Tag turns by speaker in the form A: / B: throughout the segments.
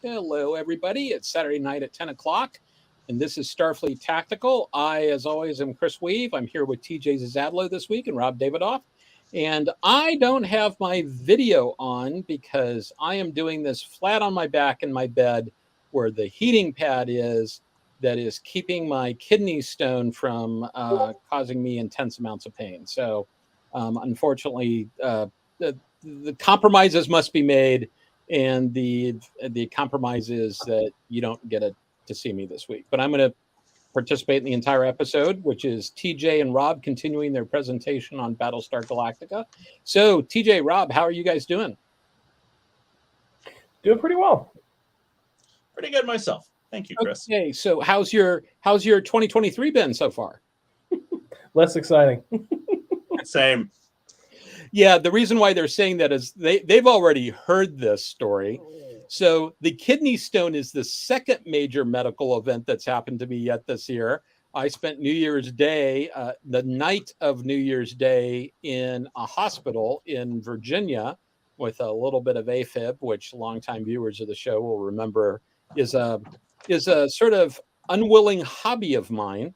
A: Hello, everybody. It's Saturday night at 10 o'clock, and this is Starfleet Tactical. I, as always, am Chris Weave. I'm here with TJ Cizadlo this week and Rob Davidoff. And I don't have my video on because I am doing this flat on my back in my bed where the heating pad is that is keeping my kidney stone from causing me intense amounts of pain. So, unfortunately, the compromises must be made. And the compromise is that you don't get to see me this week. But I'm going to participate in the entire episode, which is TJ and Rob continuing their presentation on Battlestar Galactica. So, TJ, Rob, how are you guys doing?
B: Doing pretty well.
C: Pretty good myself. Thank you, Chris.
A: Okay, so how's your 2023 been so far?
B: Less exciting.
C: Same.
A: Yeah, the reason why they're saying that is they've already heard this story. So the kidney stone is the second major medical event that's happened to me yet this year. I spent New Year's Day, the night of New Year's Day, in a hospital in Virginia with a little bit of AFib, which longtime viewers of the show will remember is a sort of unwilling hobby of mine.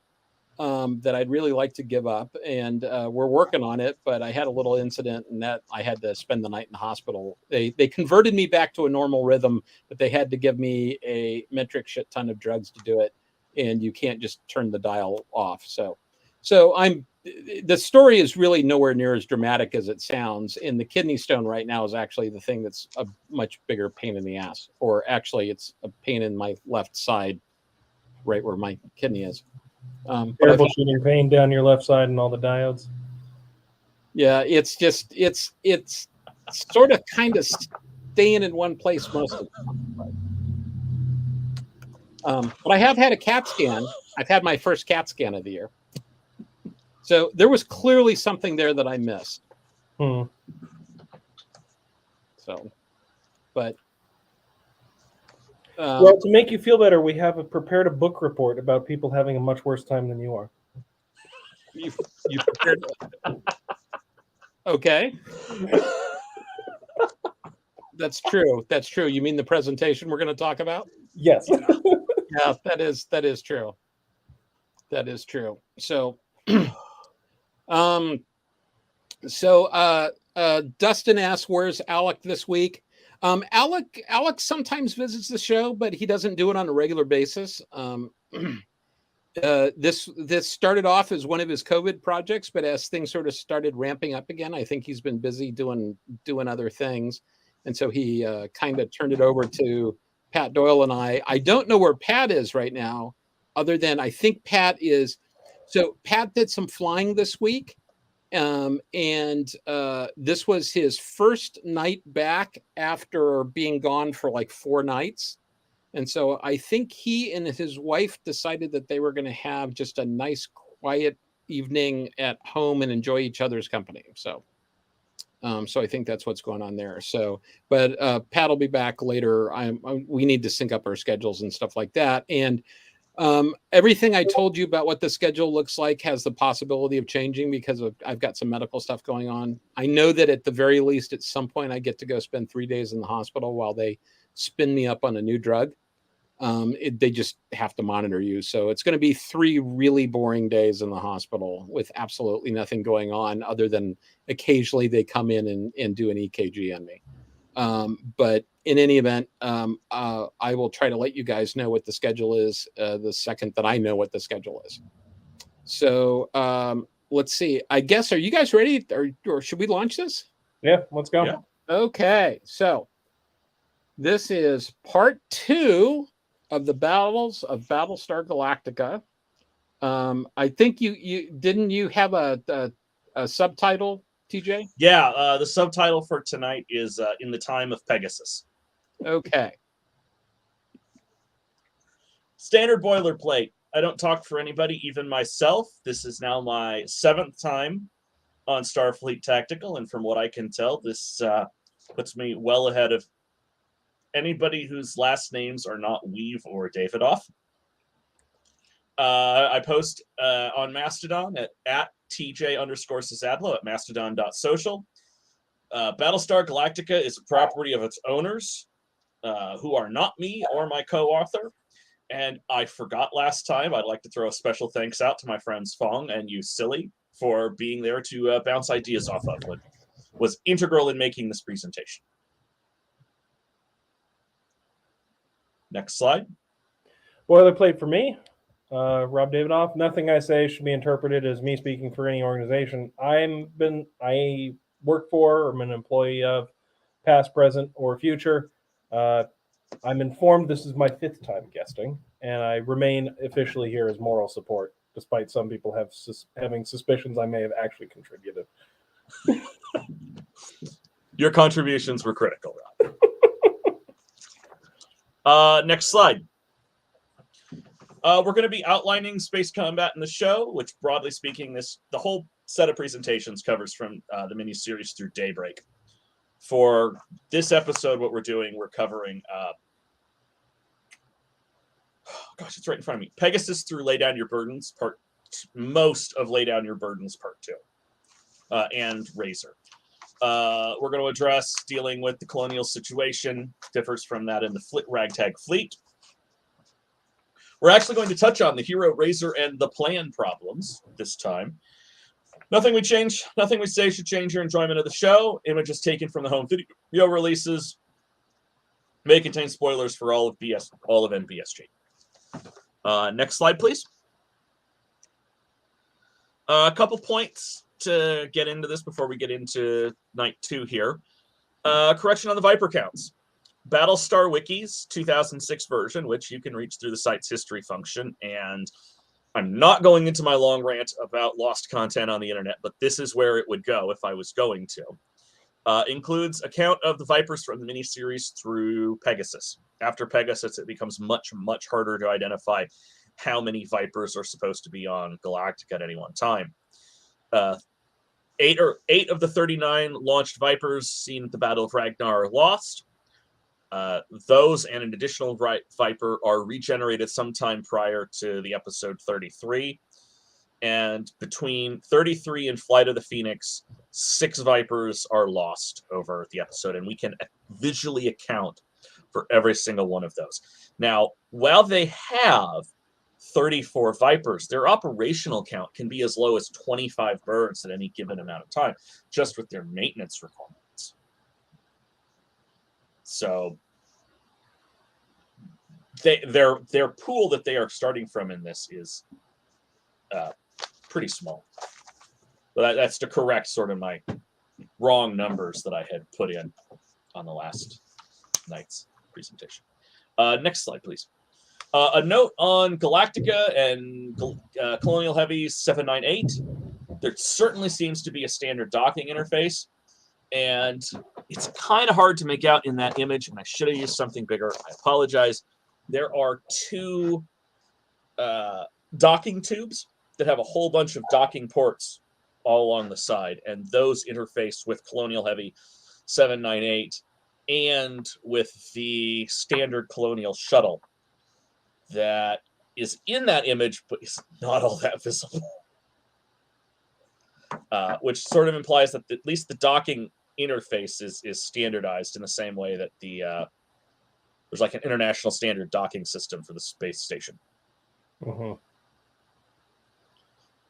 A: That I'd really like to give up, and we're working on it. But I had a little incident, and that I had to spend the night in the hospital. They converted me back to a normal rhythm, but they had to give me a metric shit ton of drugs to do it, and you can't just turn the dial off. So the story is really nowhere near as dramatic as it sounds. And the kidney stone right now is actually the thing that's a much bigger pain in the ass, or actually, it's a pain in my left side, right where my kidney is.
B: Terrible shooting pain down your left side and all the diodes.
A: Yeah, it's sort of kind of staying in one place most of the time. But I have had a CAT scan. I've had my first CAT scan of the year. So there was clearly something there that I missed. So, but
B: well, to make you feel better, we have prepared a book report about people having a much worse time than you are.
A: You prepared? Okay. That's true. That's true. You mean the presentation we're going to talk about?
B: Yes.
A: Yeah, that is true. That is true. So, Dustin asks, "Where's Alec this week?" Alec sometimes visits the show, but he doesn't do it on a regular basis. This started off as one of his COVID projects, but as things sort of started ramping up again, I think he's been busy doing other things, and so he kind of turned it over to Pat Doyle and I. I don't know where Pat is right now, other than I think Pat is. So Pat did some flying this week. And this was his first night back after being gone for like 4 nights. And so I think he and his wife decided that they were going to have just a nice, quiet evening at home and enjoy each other's company. So I think that's what's going on there. So, but Pat will be back later. We need to sync up our schedules and stuff like that. And everything I told you about what the schedule looks like has the possibility of changing because I've got some medical stuff going on. I know that at the very least, at some point, I get to go spend 3 days in the hospital while they spin me up on a new drug. They just have to monitor you. So it's going to be 3 really boring days in the hospital with absolutely nothing going on other than occasionally they come in and do an EKG on me. But in any event, I will try to let you guys know what the schedule is the second that I know what the schedule is. So let's see. I guess, are you guys ready, or should we launch this?
B: Yeah, let's go.
C: Yeah.
A: Okay, so this is part 2 of the battles of Battlestar Galactica. I think you have a subtitle, TJ?
C: Yeah, the subtitle for tonight is In the Time of Pegasus.
A: Okay.
C: Standard boilerplate. I don't talk for anybody, even myself. This is now my 7th time on Starfleet Tactical, and from what I can tell, this puts me well ahead of anybody whose last names are not Weave or Davidoff. I post on Mastodon at TJ_Cizadlo at mastodon.social. Battlestar Galactica is a property of its owners. who are not me or my co-author. And I forgot last time, I'd like to throw a special thanks out to my friends Fong and you Silly for being there to bounce ideas off of. What was integral in making this presentation. Next slide.
B: Boilerplate for me, Rob Davidoff. Nothing I say should be interpreted as me speaking for any organization I work for or am an employee of, past, present, or future. I'm informed this is my 5th time guesting, and I remain officially here as moral support, despite some people having suspicions I may have actually contributed.
C: Your contributions were critical, Rob. Next slide. We're going to be outlining space combat in the show, which, broadly speaking, the whole set of presentations covers from the miniseries through Daybreak. For this episode, what we're doing, we're covering, it's right in front of me. Pegasus through Lay Down Your Burdens, most of Lay Down Your Burdens, Part 2, and Razor. We're going to address dealing with the colonial situation, differs from that in the Ragtag Fleet. We're actually going to touch on the Hero, Razor, and the Plan problems this time. Nothing we say should change your enjoyment of the show. Images taken from the home video releases may contain spoilers for all of NBSG. Next slide, please. A couple points to get into this before we get into night 2 here. Correction on the Viper counts. Battlestar Wiki's 2006 version, which you can reach through the site's history function, and I'm not going into my long rant about lost content on the internet, but this is where it would go if I was going to. Includes a count of the Vipers from the miniseries through Pegasus. After Pegasus, it becomes much, much harder to identify how many Vipers are supposed to be on Galactica at any one time. 8 of the 39 launched Vipers seen at the Battle of Ragnar are lost. Those and an additional Viper are regenerated sometime prior to the episode 33. And between 33 and Flight of the Phoenix, 6 Vipers are lost over the episode, and we can visually account for every single one of those. Now, while they have 34 Vipers, their operational count can be as low as 25 birds at any given amount of time, just with their maintenance requirements. So their pool that they are starting from in this is pretty small. But that's to correct sort of my wrong numbers that I had put in on the last night's presentation. Next slide, please. A note on Galactica and Colonial Heavy 798. There certainly seems to be a standard docking interface, and it's kind of hard to make out in that image, and I should have used something bigger. I apologize. There are 2 docking tubes that have a whole bunch of docking ports all along the side, and those interface with Colonial Heavy 798 and with the standard Colonial shuttle that is in that image, but is not all that visible. Which sort of implies that at least the docking interface is standardized in the same way that there's like an international standard docking system for the space station.
B: Mm-hmm.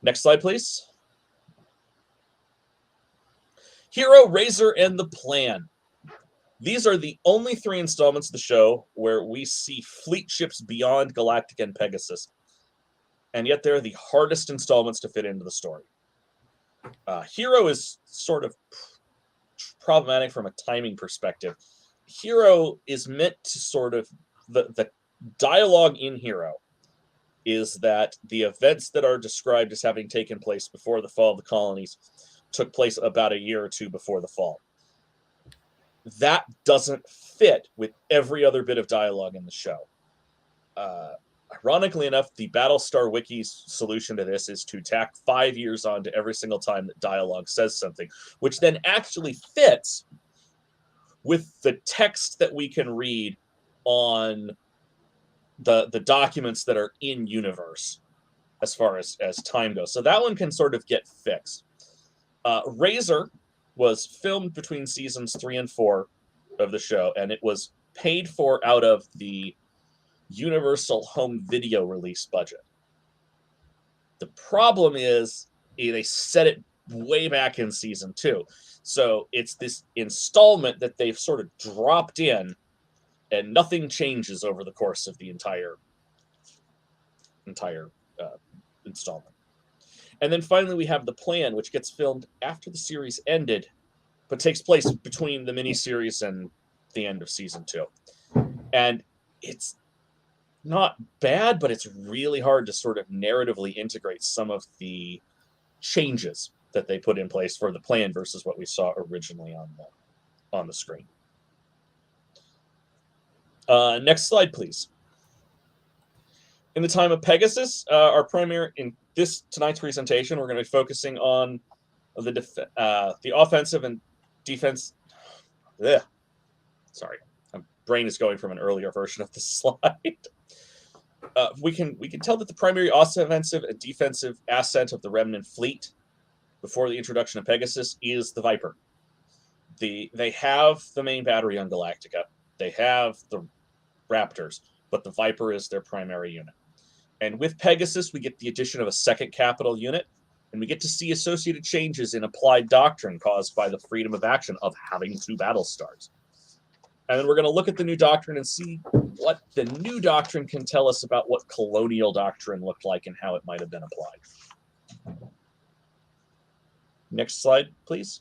C: Next slide, please. Hero, Razor, and the Plan. These are the only 3 installments of the show where we see fleet ships beyond Galactica and Pegasus, and yet they're the hardest installments to fit into the story. Hero is sort of problematic from a timing perspective. Hero is meant to sort of, the dialogue in Hero is that the events that are described as having taken place before the fall of the colonies took place about a year or 2 before the fall. That doesn't fit with every other bit of dialogue in the show. Ironically enough, the Battlestar Wiki's solution to this is to tack 5 years on to every single time that dialogue says something, which then actually fits with the text that we can read on the documents that are in universe as far as time goes. So that one can sort of get fixed. Razor was filmed between seasons 3 and 4 of the show, and it was paid for out of the Universal Home Video release budget. The problem is they set it way back in season 2. So it's this installment that they've sort of dropped in, and nothing changes over the course of the entire installment. And then finally we have the plan, which gets filmed after the series ended, but takes place between the miniseries and the end of season 2. And it's not bad, but it's really hard to sort of narratively integrate some of the changes that they put in place for the plan versus what we saw originally on the screen. Next slide, please. In the time of Pegasus, our primary in tonight's presentation, we're going to be focusing on the offensive and defense. Sorry, my brain is going from an earlier version of the slide. We can tell that the primary offensive and defensive asset of the Remnant fleet before the introduction of Pegasus is the Viper. They have the main battery on Galactica. They have the Raptors, but the Viper is their primary unit. And with Pegasus, we get the addition of a second capital unit, and we get to see associated changes in applied doctrine caused by the freedom of action of having 2 battle stars. And then we're going to look at the new doctrine and see what the new doctrine can tell us about what colonial doctrine looked like and how it might have been applied. Next slide, please.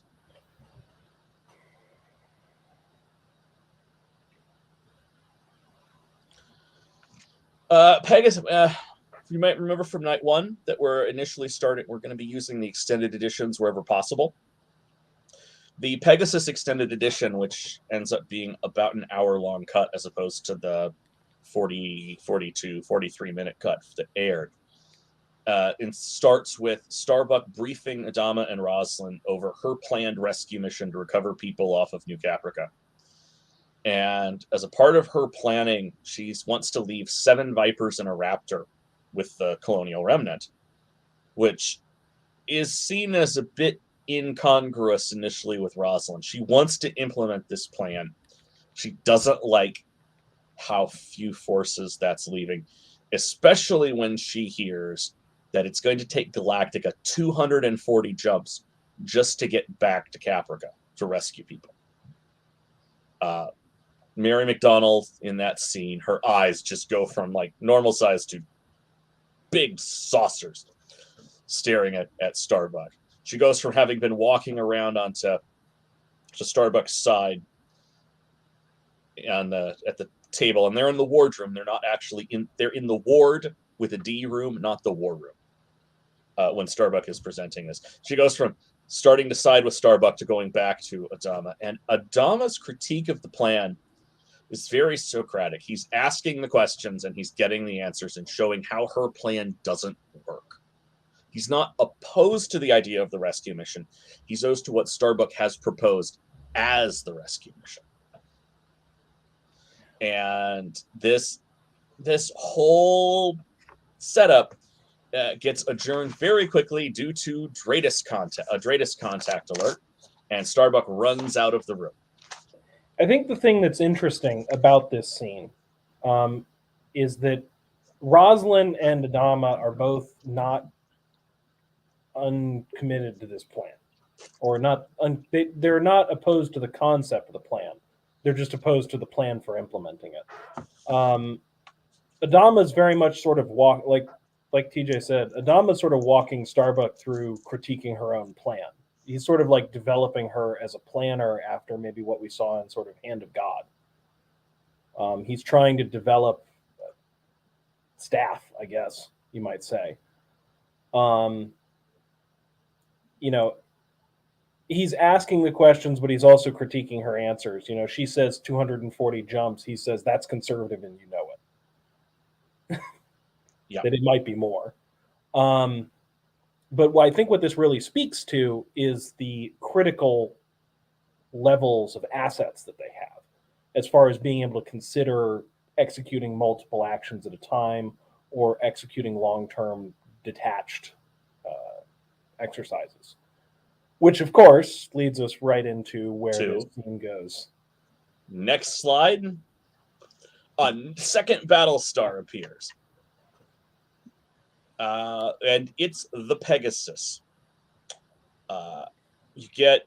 C: Pegasus, you might remember from night 1 that we're going to be using the extended editions wherever possible. The Pegasus extended edition, which ends up being about an hour-long cut as opposed to the 40, 42, 43-minute cut that aired. It starts with Starbuck briefing Adama and Roslin over her planned rescue mission to recover people off of New Caprica. And as a part of her planning, she wants to leave 7 Vipers and a Raptor with the Colonial Remnant, which is seen as a bit incongruous initially with Roslin. She wants to implement this plan. She doesn't like how few forces that's leaving, especially when she hears that it's going to take Galactica 240 jumps just to get back to Caprica to rescue people. Mary McDonnell in that scene, her eyes just go from like normal size to big saucers staring at Starbuck. She goes from having been walking around onto Starbuck's side at the table, and they're in the wardroom. They're not actually they're in the ward with a D room, not the war room. When Starbuck is presenting this, she goes from starting to side with Starbuck to going back to Adama. And Adama's critique of the plan is very Socratic. He's asking the questions and he's getting the answers and showing how her plan doesn't work. He's not opposed to the idea of the rescue mission. He's opposed to what Starbuck has proposed as the rescue mission. And this whole setup gets adjourned very quickly due to a Dratus contact alert, and Starbuck runs out of the room.
B: I think the thing that's interesting about this scene is that Roslin and Adama are both not uncommitted to this plan, or they're not opposed to the concept of the plan. They're just opposed to the plan for implementing it. Adama's very much sort of like TJ said, Adama's sort of walking Starbuck through critiquing her own plan. He's sort of like developing her as a planner after maybe what we saw in sort of Hand of God. He's trying to develop staff, I guess you might say. He's asking the questions, but he's also critiquing her answers. She says 240 jumps. He says that's conservative and you know it.
C: Yeah.
B: That it might be more. But I think what this really speaks to is the critical levels of assets that they have, as far as being able to consider executing multiple actions at a time or executing long-term detached exercises. Which, of course, leads us right into where this scene goes.
C: Next slide. a second Battlestar appears. And it's the Pegasus. You get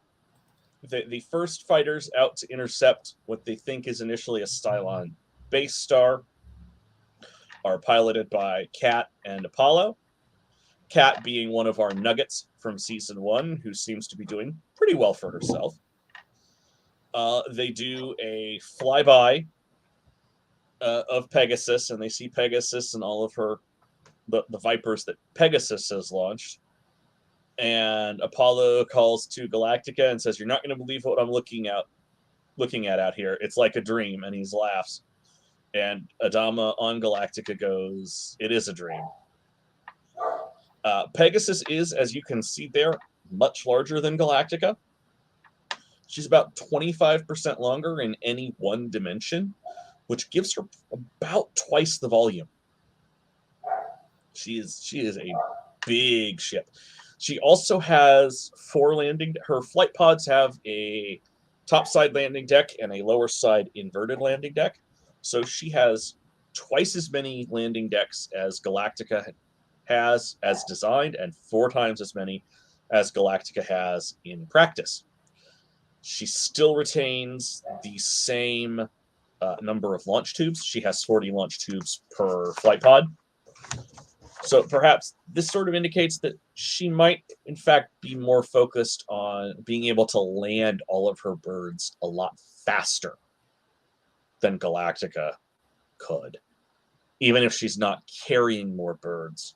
C: the first fighters out to intercept what they think is initially a Cylon base star are piloted by Kat and Apollo. Kat being one of our nuggets from season 1, who seems to be doing pretty well for herself. They do a flyby of Pegasus, and they see Pegasus and all of the Vipers that Pegasus has launched. And Apollo calls to Galactica and says, "You're not going to believe what I'm looking at out here. It's like a dream." And he laughs. And Adama on Galactica goes, "It is a dream." Pegasus is, as you can see there, much larger than Galactica. She's about 25% longer in any one dimension, which gives her about twice the volume. She is a big ship. She also has 4 landing. Her flight pods have a topside landing deck and a lower side inverted landing deck. So she has twice as many landing decks as Galactica has as designed, and 4 times as many as Galactica has in practice. She still retains the same number of launch tubes. She has 40 launch tubes per flight pod. So perhaps this sort of indicates that she might, in fact, be more focused on being able to land all of her birds a lot faster than Galactica could, even if she's not carrying more birds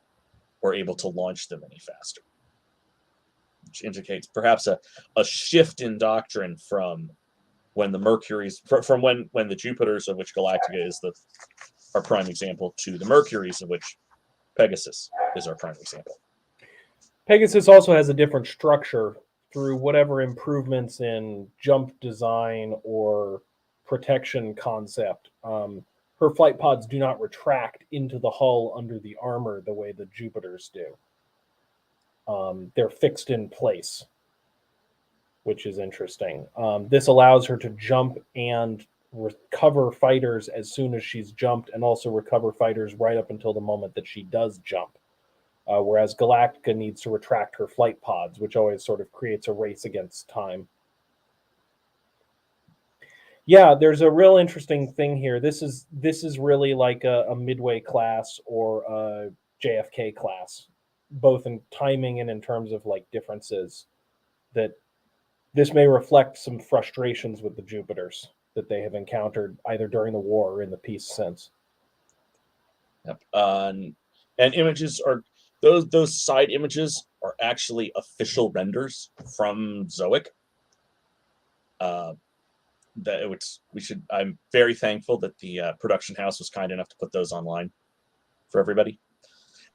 C: or able to launch them any faster. Which indicates perhaps a shift in doctrine from when the Mercuries, from when the Jupiters, of which Galactica is our prime example, to the Mercuries, of which Pegasus is our prime example.
B: Pegasus also has a different structure through whatever improvements in jump design or protection concept. Her flight pods do not retract into the hull under the armor the way the Jupiters do. They're fixed in place, which is interesting. This allows her to jump and recover fighters as soon as she's jumped, and also recover fighters right up until the moment that she does jump. Whereas Galactica needs to retract her flight pods, which always sort of creates a race against time. Yeah, there's a real interesting thing here. This is really like a Midway class or a JFK class, both in timing and in terms of like differences. That this may reflect some frustrations with the Jupiters that they have encountered either during the war or in the peace since.
C: Yep. And images are those side images are actually official renders from Zoic. I'm very thankful that the production house was kind enough to put those online for everybody.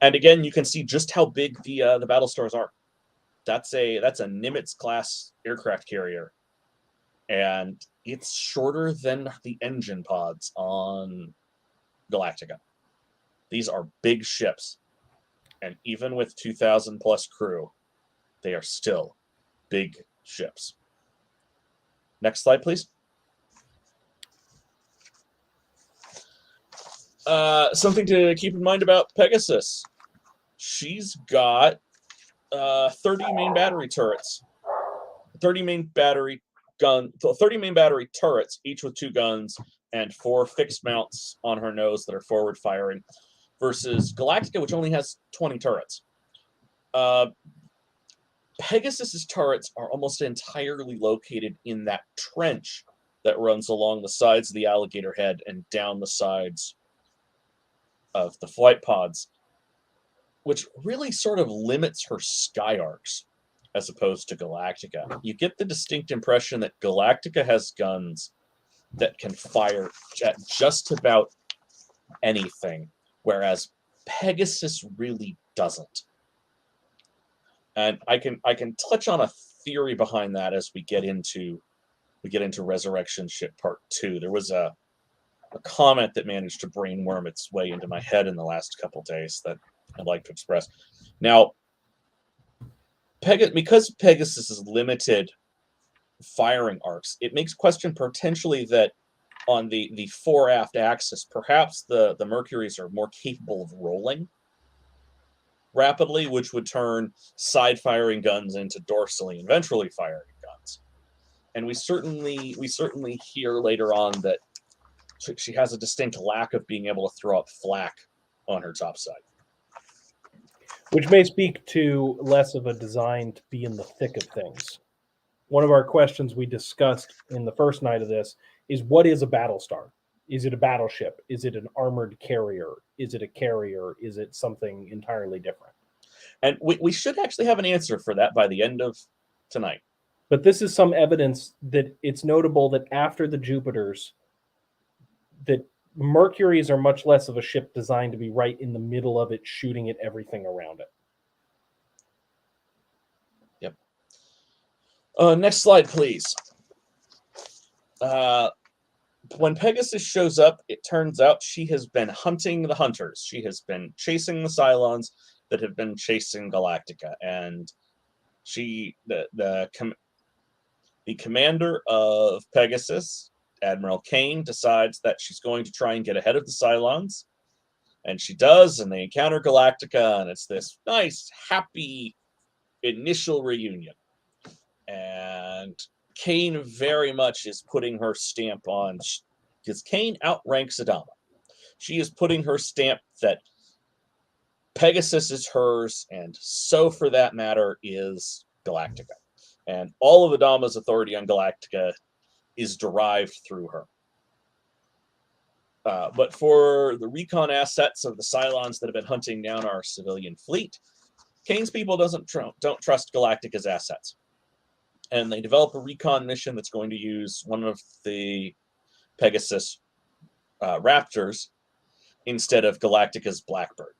C: And again, you can see just how big the Battlestars are. That's a Nimitz class aircraft carrier, and it's shorter than the engine pods on Galactica. These are big ships, and even with 2,000 plus crew, they are still big ships. Next slide, please. Something to keep in mind about Pegasus. She's got 30 main battery turrets, 30 main battery turrets, each with 2 guns and 4 fixed mounts on her nose that are forward firing, versus Galactica, which only has 20 turrets. Pegasus's turrets are almost entirely located in that trench that runs along the sides of the alligator head and down the sides of the flight pods, which really sort of limits her sky arcs as opposed to Galactica. You get the distinct impression that Galactica has guns that can fire at just about anything, whereas Pegasus really doesn't. And I can touch on a theory behind that as we get into Resurrection Ship Part 2. There was a comment that managed to brainworm its way into my head in the last couple days that I'd like to express. Now, because Pegasus is limited firing arcs, it makes question potentially that on the fore-aft axis, perhaps the Mercuries are more capable of rolling rapidly, which would turn side-firing guns into dorsally and ventrally firing guns. And we certainly hear later on that she has a distinct lack of being able to throw up flak on her top side.
B: Which may speak to less of a design to be in the thick of things. One of our questions we discussed in the first night of this is, what is a Battlestar? Is it a battleship? Is it an armored carrier? Is it a carrier? Is it something entirely different?
C: And we should actually have an answer for that by the end of tonight.
B: But this is some evidence that it's notable that after the Jupiters, that Mercuries are much less of a ship designed to be right in the middle of it, shooting at everything around it.
C: Yep. Next slide, please. When Pegasus shows up, it turns out she has been hunting the hunters. She has been chasing the Cylons that have been chasing Galactica, and the commander of Pegasus, Admiral Kane, decides that she's going to try and get ahead of the Cylons, and she does, and they encounter Galactica, and it's this nice, happy initial reunion. And Kane very much is putting her stamp on, because Kane outranks Adama. She is putting her stamp that Pegasus is hers, and so for that matter is Galactica. And all of Adama's authority on Galactica is derived through her. But for the recon assets of the Cylons that have been hunting down our civilian fleet, Kane's people don't trust Galactica's assets. And they develop a recon mission that's going to use one of the Pegasus Raptors instead of Galactica's Blackbird.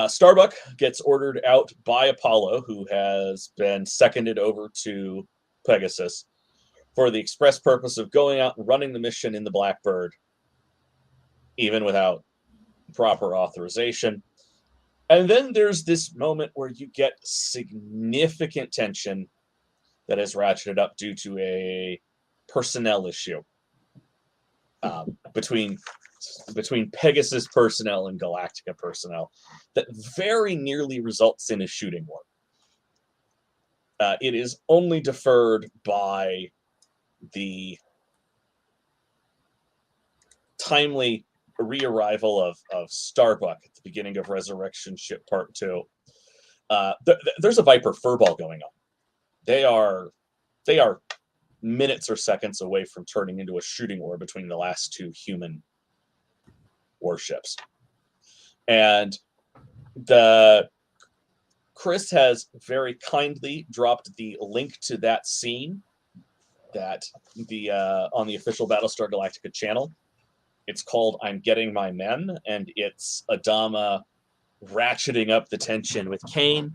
C: Starbuck gets ordered out by Apollo, who has been seconded over to Pegasus, for the express purpose of going out and running the mission in the Blackbird, even without proper authorization. And then there's this moment where you get significant tension that is ratcheted up due to a personnel issue between Pegasus personnel and Galactica personnel that very nearly results in a shooting war. It is only deferred by the timely re-arrival of Starbuck at the beginning of Resurrection Ship Part 2. There's a Viper furball going on. They are minutes or seconds away from turning into a shooting war between the last two human warships. And Chris has very kindly dropped the link to that scene that on the official Battlestar Galactica channel. It's called I'm Getting My Men, and it's Adama ratcheting up the tension with Kane.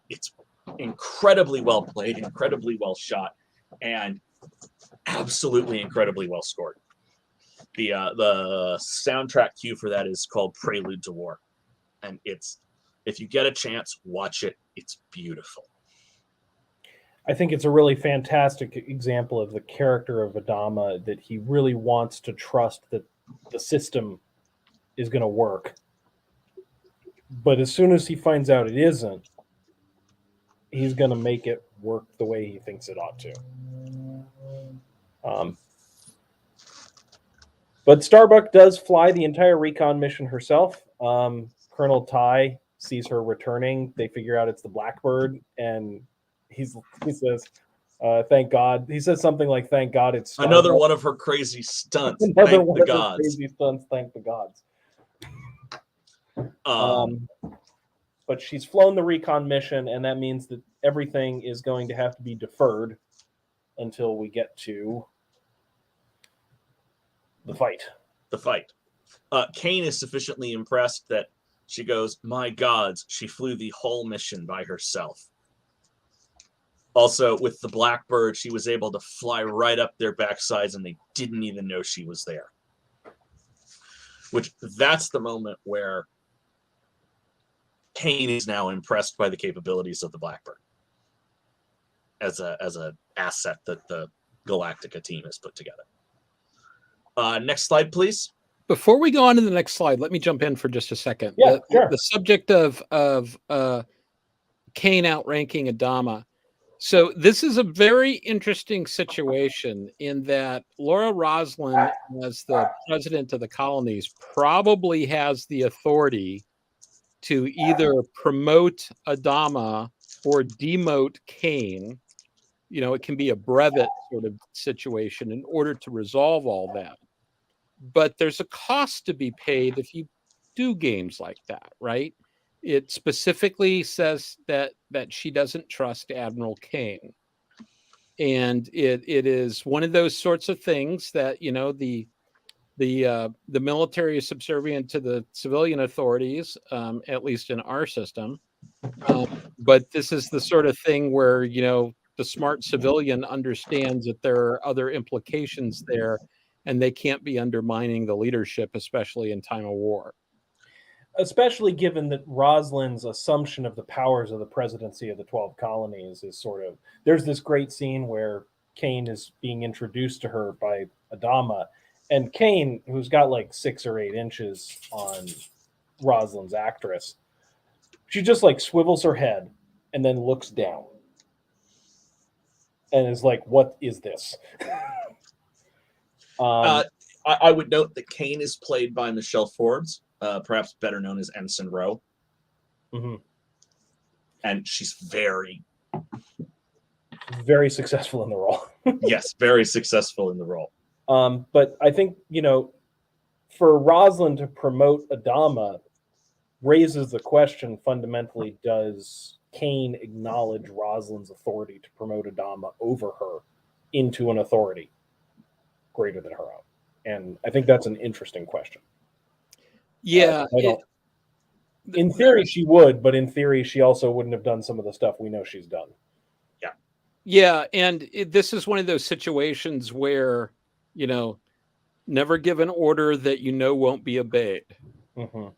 C: It's incredibly well played, incredibly well shot, and absolutely incredibly well scored. The soundtrack cue for that is called Prelude to War, and if you get a chance, watch it. It's beautiful.
B: I think it's a really fantastic example of the character of Adama, that he really wants to trust that the system is going to work. But as soon as he finds out it isn't, he's going to make it work the way he thinks it ought to. But Starbuck does fly the entire recon mission herself. Colonel Ty sees her returning. They figure out it's the Blackbird, and he says, thank God. He says something like, thank God it's Starbuck.
C: Another one of her crazy stunts.
B: Another
C: thank
B: one
C: the
B: of her
C: gods.
B: crazy stunts. Thank the gods. But she's flown the recon mission, and that means that everything is going to have to be deferred until we get to the fight.
C: Kane is sufficiently impressed that she goes, my gods, she flew the whole mission by herself. Also, with the Blackbird, she was able to fly right up their backsides, and they didn't even know she was there. That's the moment where Kane is now impressed by the capabilities of the Blackbird as an asset that the Galactica team has put together. Next slide, please.
A: Before we go on to the next slide, let me jump in for just a second.
B: Yeah, sure.
A: The subject of Kane outranking Adama. So this is a very interesting situation in that Laura Roslin, as the president of the colonies, probably has the authority to either promote Adama or demote Kane. You know, it can be a brevet sort of situation in order to resolve all that. But there's a cost to be paid if you do games like that, right? It specifically says that she doesn't trust Admiral Kane. And it is one of those sorts of things that, you know, the military is subservient to the civilian authorities, at least in our system. But this is the sort of thing where, you know, the smart civilian understands that there are other implications there, and they can't be undermining the leadership, especially in time of war.
B: Especially given that Roslin's assumption of the powers of the presidency of the 12 colonies is sort of, there's this great scene where Kane is being introduced to her by Adama, and Kane, who's got like 6 or 8 inches on Roslin's actress, she just like swivels her head and then looks down and is like, what is this?
C: I would note that Kane is played by Michelle Forbes, perhaps better known as Ensign Rowe.
B: Mm-hmm.
C: And she's very
B: successful in the role.
C: Yes, very successful in the role.
B: But I think, you know, for Roslin to promote Adama raises the question fundamentally, does Kane acknowledge Roslin's authority to promote Adama over her into an authority greater than her own? And I think that's an interesting question.
A: Yeah.
B: In theory, she would, but in theory, she also wouldn't have done some of the stuff we know she's done.
C: Yeah.
A: Yeah. And this is one of those situations where, you know, never give an order that you know won't be obeyed.
B: Mm-hmm.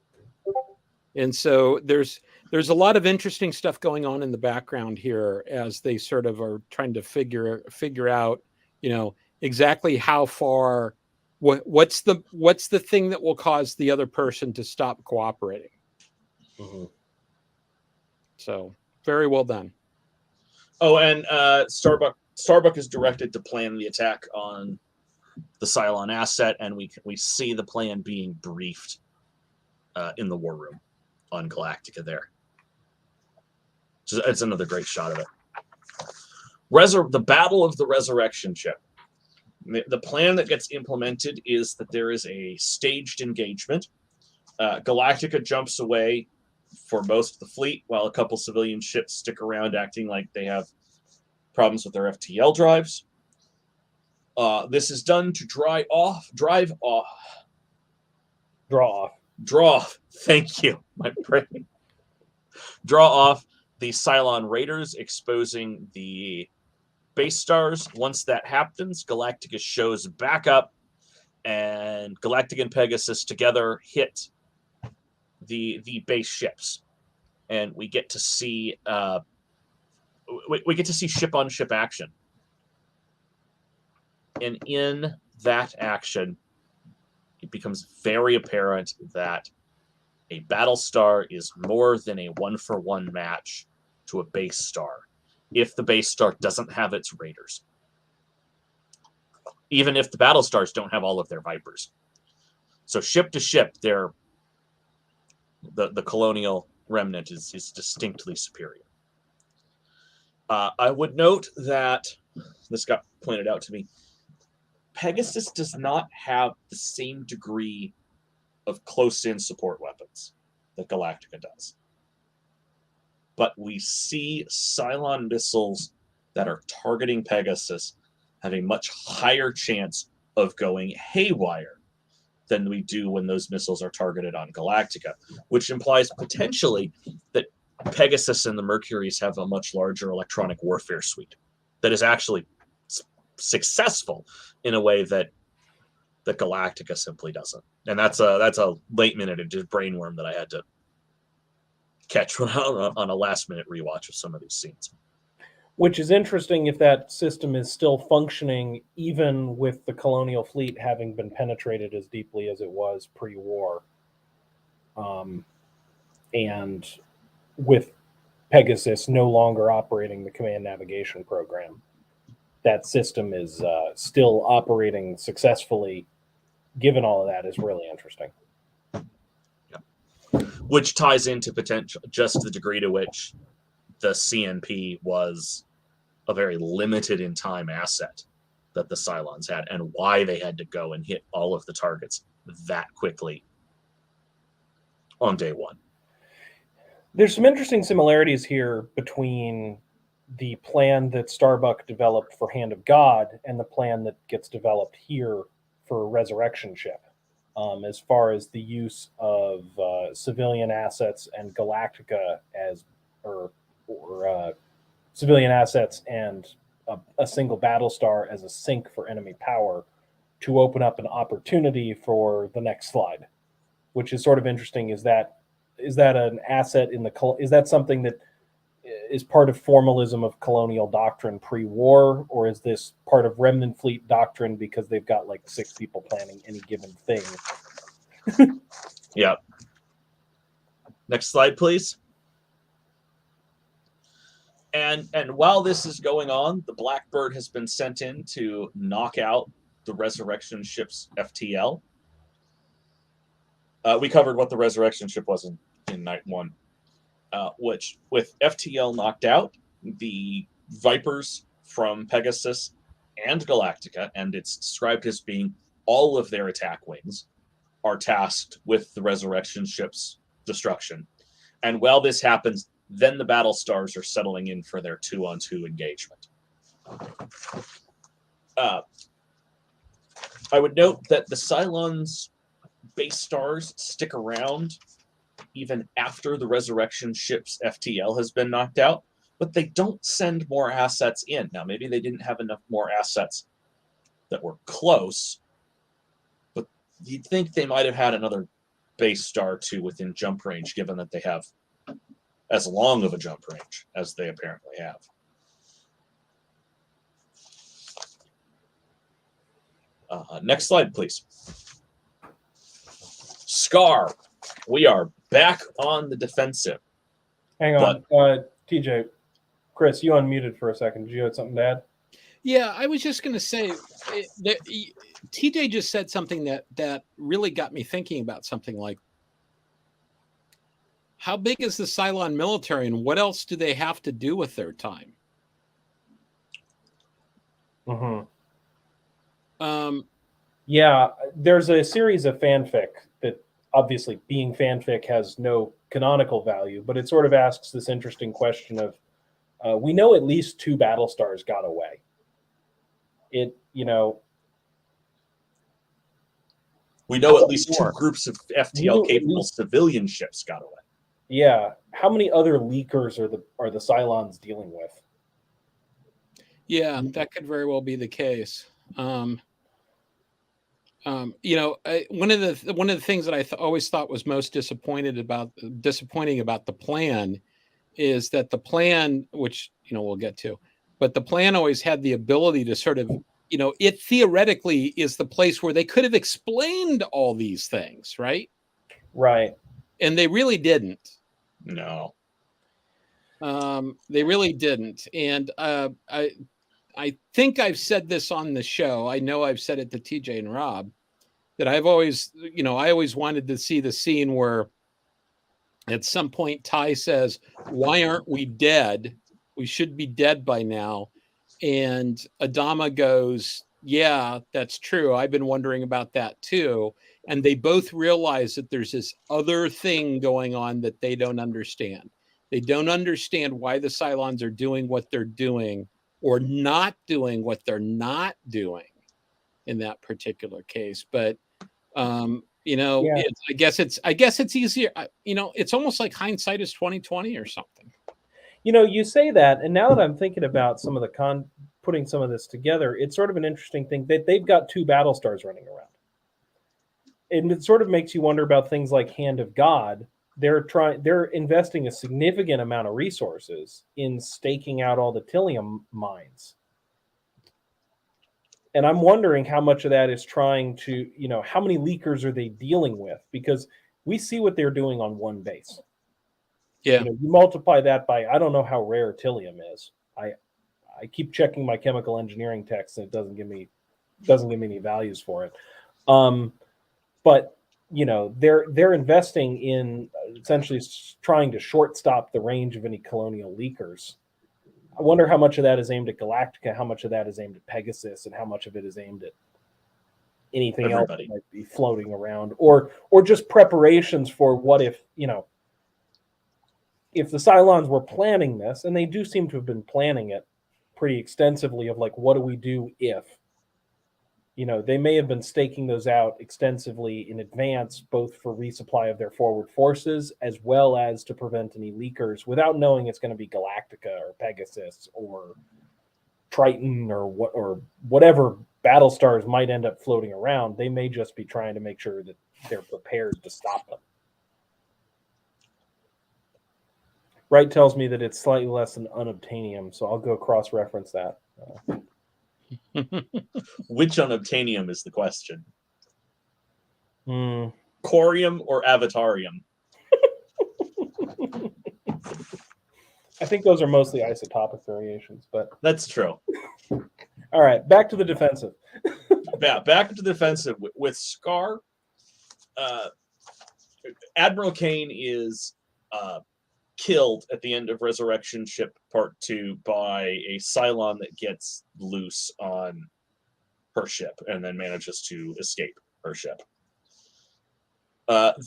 A: And so there's a lot of interesting stuff going on in the background here as they sort of are trying to figure out, you know, exactly how far, what's the thing that will cause the other person to stop cooperating.
B: Mm-hmm.
C: So
A: very well done.
C: Oh, and Starbuck is directed to plan the attack on the Cylon asset, and we see the plan being briefed in the war room on Galactica there. So it's another great shot of it. The Battle of the Resurrection Ship. The plan that gets implemented is that there is a staged engagement. Galactica jumps away for most of the fleet, while a couple civilian ships stick around acting like they have problems with their FTL drives. This is done to draw off. Thank you, my brain. Draw off the Cylon raiders, exposing the base stars. Once that happens, Galactica shows back up, and Galactica and Pegasus together hit the base ships, and we get to see ship on ship action. And in that action, it becomes very apparent that a Battlestar is more than a 1-for-1 match to a base star if the base star doesn't have its raiders. Even if the Battlestars don't have all of their Vipers. So ship to ship, the colonial remnant is distinctly superior. I would note that, this got pointed out to me, Pegasus does not have the same degree of close-in support weapons that Galactica does. But we see Cylon missiles that are targeting Pegasus have a much higher chance of going haywire than we do when those missiles are targeted on Galactica, which implies potentially that Pegasus and the Mercuries have a much larger electronic warfare suite that is actually successful in a way that Galactica simply doesn't. And that's a late minute brainworm that I had to catch on a last minute rewatch of some of these scenes.
B: Which is interesting if that system is still functioning, even with the colonial fleet having been penetrated as deeply as it was pre-war. And with Pegasus no longer operating the command navigation program, that system is still operating successfully. Given all of that, is really interesting.
C: Yeah. Which ties into potential, just the degree to which the CNP was a very limited in time asset that the Cylons had, and why they had to go and hit all of the targets that quickly on day one.
B: There's some interesting similarities here between the plan that Starbuck developed for Hand of God and the plan that gets developed here for Resurrection Ship, as far as the use of civilian assets and Galactica as, or civilian assets and a single Battlestar as a sink for enemy power to open up an opportunity for the next slide, which is sort of interesting. Is that an asset in the, is that something that is part of formalism of colonial doctrine pre-war, or is this part of remnant fleet doctrine because they've got like 6 people planning any given thing?
C: Yeah. Next slide, please. And while this is going on, the Blackbird has been sent in to knock out the Resurrection Ship's FTL. We covered what the Resurrection Ship was in night 1. Which, with FTL knocked out, the Vipers from Pegasus and Galactica, and it's described as being all of their attack wings, are tasked with the Resurrection Ship's destruction. And while this happens, then the Battlestars are settling in for their 2-on-2 engagement. I would note that the Cylons base stars stick around even after the Resurrection Ship's FTL has been knocked out, but they don't send more assets in. Now, maybe they didn't have enough more assets that were close, but you'd think they might have had another base star or 2 within jump range, given that they have as long of a jump range as they apparently have. Next slide, please. Scar. We are back on the defensive.
B: Hang on, TJ. Chris, you unmuted for a second. Did you have something to add?
A: Yeah, I was just going to say that TJ just said something that really got me thinking about something like, how big is the Cylon military, and what else do they have to do with their time?
B: Yeah, there's a series of fanfic that, obviously, being fanfic has no canonical value, but it sort of asks this interesting question of, we know at least 2 Battlestars got away. We know
C: at least 2 groups of FTL-capable civilian ships got away.
B: Yeah. How many other leakers are the Cylons dealing with?
A: Yeah, that could very well be the case. One of the things that I always thought was most disappointing about the plan is that the plan, which we'll get to, but the plan always had the ability to sort of, it theoretically is the place where they could have explained all these things, right?
B: Right.
A: And they really didn't.
C: No.
A: They really didn't. And I think I've said this on the show. I know I've said it to TJ and Rob, that I've always, I always wanted to see the scene where at some point Ty says, "Why aren't we dead? We should be dead by now." And Adama goes, "Yeah, that's true. I've been wondering about that too." And they both realize that there's this other thing going on that they don't understand. They don't understand why the Cylons are doing what they're doing or not doing what they're not doing in that particular case. But,
B: Yeah.
A: I guess it's easier. It's almost like hindsight is 20/20 or something.
B: You say that, and now that I'm thinking about some of the putting some of this together, it's sort of an interesting thing that they've got 2 Battlestars running around. And it sort of makes you wonder about things like Hand of God, they're investing a significant amount of resources in staking out all the Tilium mines. And I'm wondering how much of that is trying to, how many leakers are they dealing with? Because we see what they're doing on one base.
A: Yeah.
B: You multiply that by, I don't know how rare Tilium is. I keep checking my chemical engineering text and it doesn't give me any values for it. But they're investing in essentially trying to shortstop the range of any colonial leakers. I wonder how much of that is aimed at Galactica, how much of that is aimed at Pegasus, and how much of it is aimed at anything else that might be floating around, or just preparations for what if the Cylons were planning this, and they do seem to have been planning it pretty extensively, of like, what do we do if? They may have been staking those out extensively in advance, both for resupply of their forward forces as well as to prevent any leakers, without knowing it's going to be Galactica or Pegasus or Triton or whatever Battlestars might end up floating around. They may just be trying to make sure that they're prepared to stop them. Wright tells me that it's slightly less than unobtainium, so I'll go cross-reference that.
C: Which unobtainium is the question?
B: Corium
C: or Avatarium?
B: I think those are mostly isotopic variations, but
C: that's true.
B: All right, back to the defensive.
C: Back to the defensive with Scar. Admiral Kane is killed at the end of Resurrection Ship Part 2 by a Cylon that gets loose on her ship and then manages to escape her ship.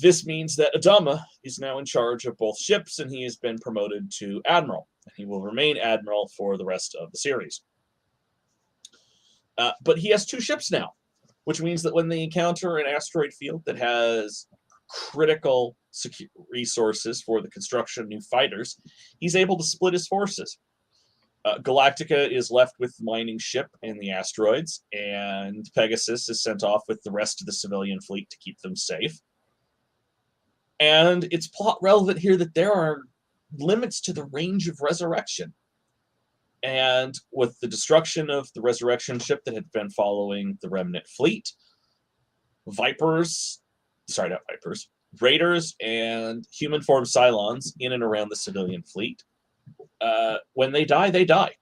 C: This means that Adama is now in charge of both ships, and he has been promoted to Admiral. He will remain Admiral for the rest of the series. But he has 2 ships now, which means that when they encounter an asteroid field that has critical resources for the construction of new fighters, he's able to split his forces. Galactica is left with the mining ship and the asteroids, and Pegasus is sent off with the rest of the civilian fleet to keep them safe. And it's plot relevant here that there are limits to the range of Resurrection. And with the destruction of the Resurrection ship that had been following the Remnant fleet, Raiders and human-formed Cylons in and around the civilian fleet, when they die, they die.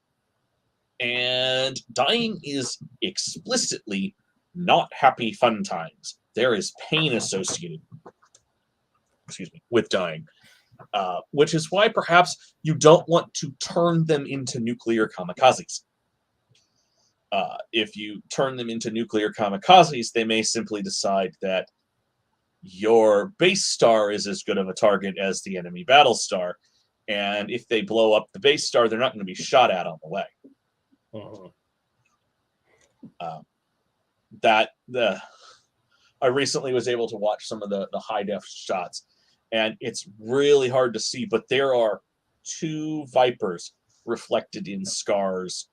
C: And dying is explicitly not happy fun times. There is pain associated with dying, which is why perhaps you don't want to turn them into nuclear kamikazes. If you turn them into nuclear kamikazes, they may simply decide that your base star is as good of a target as the enemy battle star, and if they blow up the base star, they're not going to be shot at on the way. I recently was able to watch some of the high def shots, and it's really hard to see, but there are 2 Vipers reflected in Scar's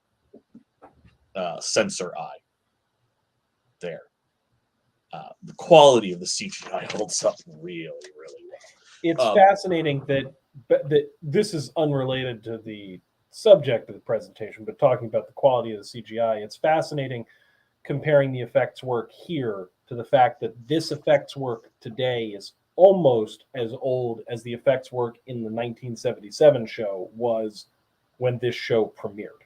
C: sensor eye there. The quality of the CGI holds up really, really well.
B: It's fascinating that this is unrelated to the subject of the presentation, but talking about the quality of the CGI, it's fascinating comparing the effects work here to the fact that this effects work today is almost as old as the effects work in the 1977 show was when this show premiered.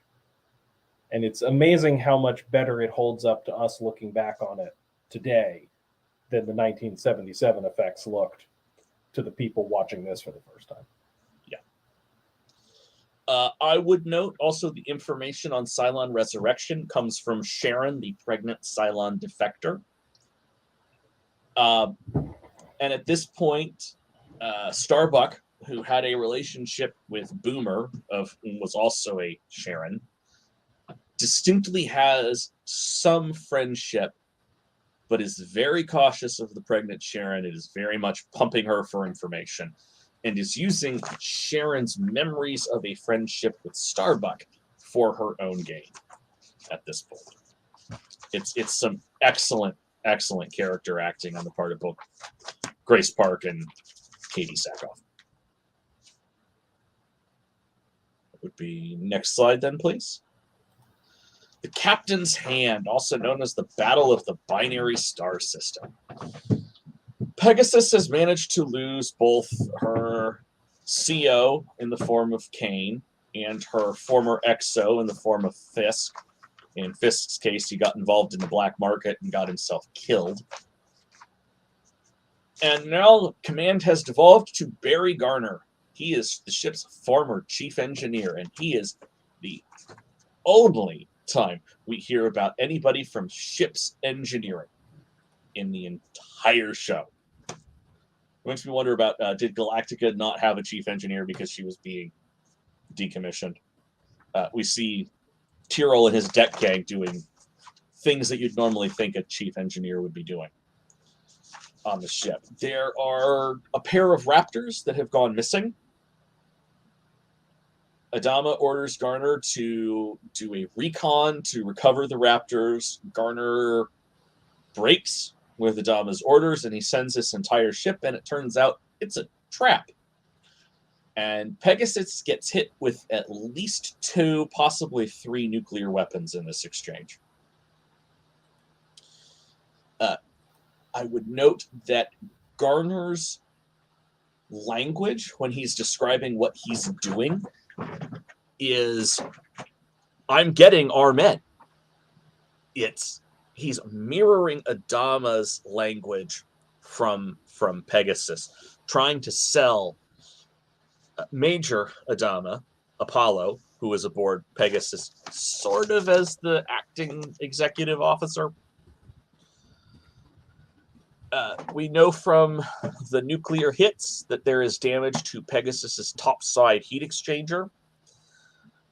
B: And it's amazing how much better it holds up to us looking back on it today than the 1977 effects looked to the people watching this for the first time.
C: I would note also the information on Cylon Resurrection comes from Sharon, the pregnant Cylon defector. And at this point, Starbuck, who had a relationship with Boomer, who was also a Sharon, distinctly has some friendship, but is very cautious of the pregnant Sharon. It is very much pumping her for information, and is using Sharon's memories of a friendship with Starbuck for her own gain at this point. It's some excellent character acting on the part of both Grace Park and Katie Sackhoff. Would be next slide then, please. The Captain's Hand, also known as the Battle of the Binary Star System. Pegasus has managed to lose both her CO in the form of Kane and her former XO in the form of Fisk. In Fisk's case, he got involved in the black market and got himself killed. And now command has devolved to Barry Garner. He is the ship's former chief engineer, and he is the only time we hear about anybody from ship's engineering in the entire show. It makes me wonder about, did Galactica not have a chief engineer because she was being decommissioned? We see Tyrrell and his deck gang doing things that you'd normally think a chief engineer would be doing on the ship. There are a pair of Raptors that have gone missing. Adama orders Garner to do a recon to recover the Raptors. Garner breaks with Adama's orders, and he sends this entire ship, and it turns out it's a trap. And Pegasus gets hit with at least 2, possibly 3 nuclear weapons in this exchange. I would note that Garner's language when he's describing what he's doing is, I'm getting our men. He's mirroring Adama's language from Pegasus, trying to sell Major Adama, Apollo, who is aboard Pegasus, sort of as the acting executive officer. We know from the nuclear hits that there is damage to Pegasus's topside heat exchanger.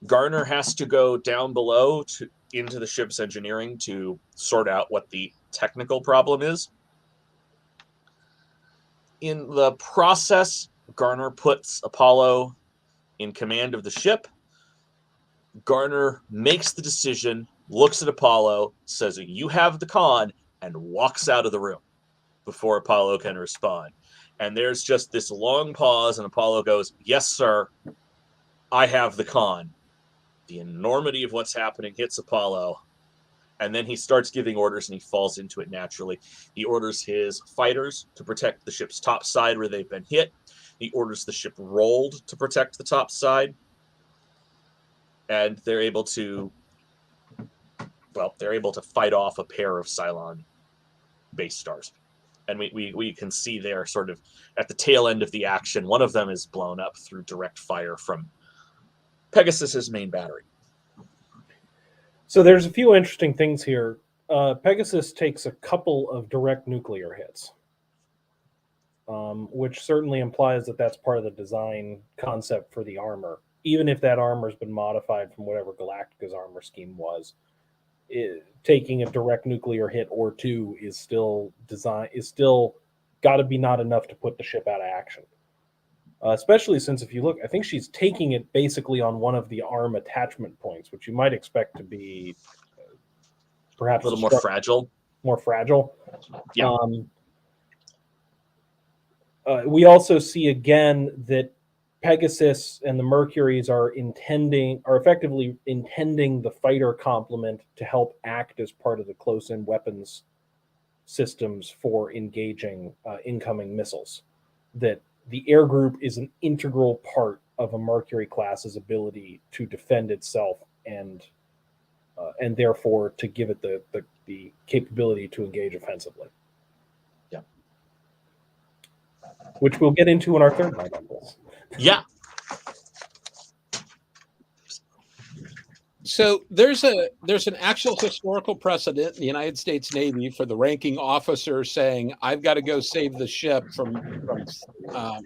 C: Garner has to go down below into the ship's engineering to sort out what the technical problem is. In the process, Garner puts Apollo in command of the ship. Garner makes the decision, looks at Apollo, says, "You have the con," and walks out of the room before Apollo can respond. And there's just this long pause, and Apollo goes, "Yes, sir, I have the con." The enormity of what's happening hits Apollo, and then he starts giving orders, and he falls into it naturally. He orders his fighters to protect the ship's top side where they've been hit. He orders the ship rolled to protect the top side, and they're able to fight off a pair of Cylon base stars. And we can see there sort of at the tail end of the action, one of them is blown up through direct fire from Pegasus's main battery.
B: So there's a few interesting things here. Pegasus takes a couple of direct nuclear hits, which certainly implies that that's part of the design concept for the armor. Even if that armor has been modified from whatever Galactica's armor scheme was, taking a direct nuclear hit or 2 is still got to be not enough to put the ship out of action. Especially since if you look, I think she's taking it basically on one of the arm attachment points, which you might expect to be perhaps
C: a little more fragile.
B: More fragile.
C: Yeah.
B: We also see again that Pegasus and the Mercuries are effectively intending the fighter complement to help act as part of the close-in weapons systems for engaging incoming missiles. That the air group is an integral part of a Mercury class's ability to defend itself and therefore to give it the capability to engage offensively.
C: Yeah.
B: Which we'll get into in our third night on this.
C: Yeah.
A: So there's an actual historical precedent in the United States Navy for the ranking officer saying, "I've got to go save the ship from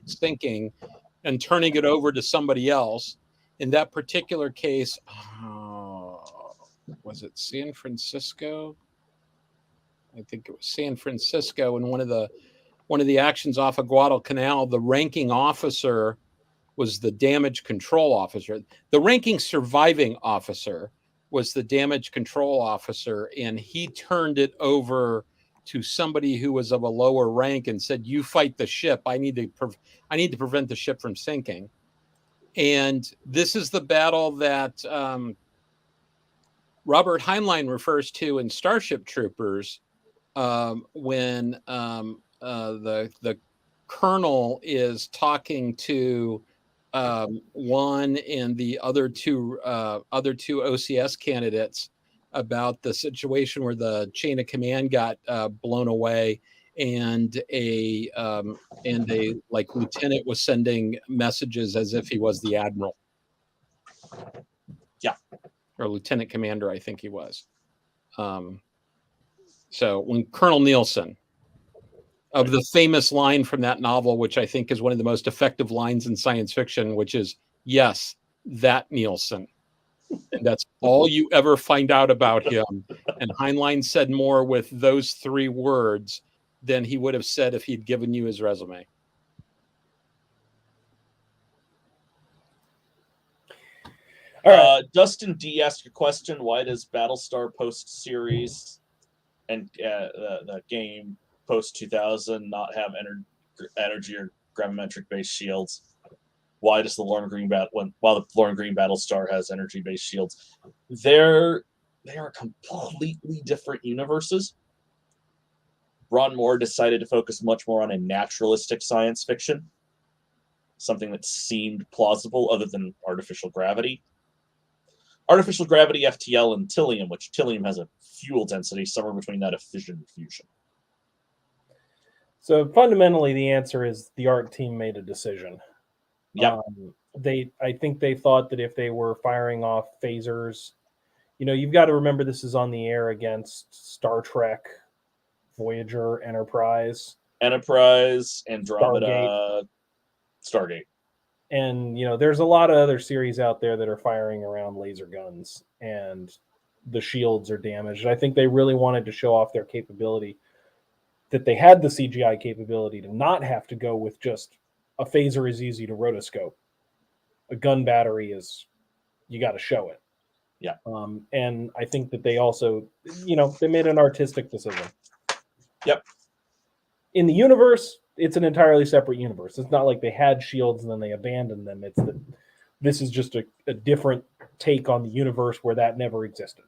A: sinking," and turning it over to somebody else. In that particular case, was it San Francisco? I think it was San Francisco, and one of the actions off of Guadalcanal, the ranking officer was the damage control officer. The ranking surviving officer was the damage control officer, and he turned it over to somebody who was of a lower rank and said, "You fight the ship. I need to prevent the ship from sinking." And this is the battle that Robert Heinlein refers to in Starship Troopers, when the colonel is talking to one and the other two OCS candidates about the situation where the chain of command got blown away, and a like lieutenant was sending messages as if he was the admiral.
C: Yeah.
A: Or lieutenant commander, I think he was. So when Colonel Nielsen, of the famous line from that novel, which I think is one of the most effective lines in science fiction, which is, "Yes, that Nielsen." And that's all you ever find out about him. And Heinlein said more with those 3 words than he would have said if he'd given you his resume.
B: All right.
C: Dustin D asked a question: why does Battlestar post series and the game post 2000 not have energy or gravimetric based shields? Why does the Lorne Green while the Lorne Green Battlestar has energy based shields? They are completely different universes. Ron Moore decided to focus much more on a naturalistic science fiction, something that seemed plausible other than artificial gravity. Artificial gravity, FTL, and Tilium, which Tilium has a fuel density somewhere between that of fission and fusion.
B: So fundamentally, the answer is the art team made a decision.
C: Yep.
B: I think they thought that if they were firing off phasers, you've got to remember this is on the air against Star Trek, Voyager, Enterprise,
C: Andromeda, Stargate.
B: And, there's a lot of other series out there that are firing around laser guns, and the shields are damaged. I think they really wanted to show off their capability, that they had the CGI capability to not have to go with just a phaser is easy to rotoscope. A gun battery is, you got to show it.
C: Yeah.
B: And I think that they also, they made an artistic decision.
C: Yep.
B: In the universe, it's an entirely separate universe. It's not like they had shields and then they abandoned them. It's that this is just a different take on the universe where that never existed.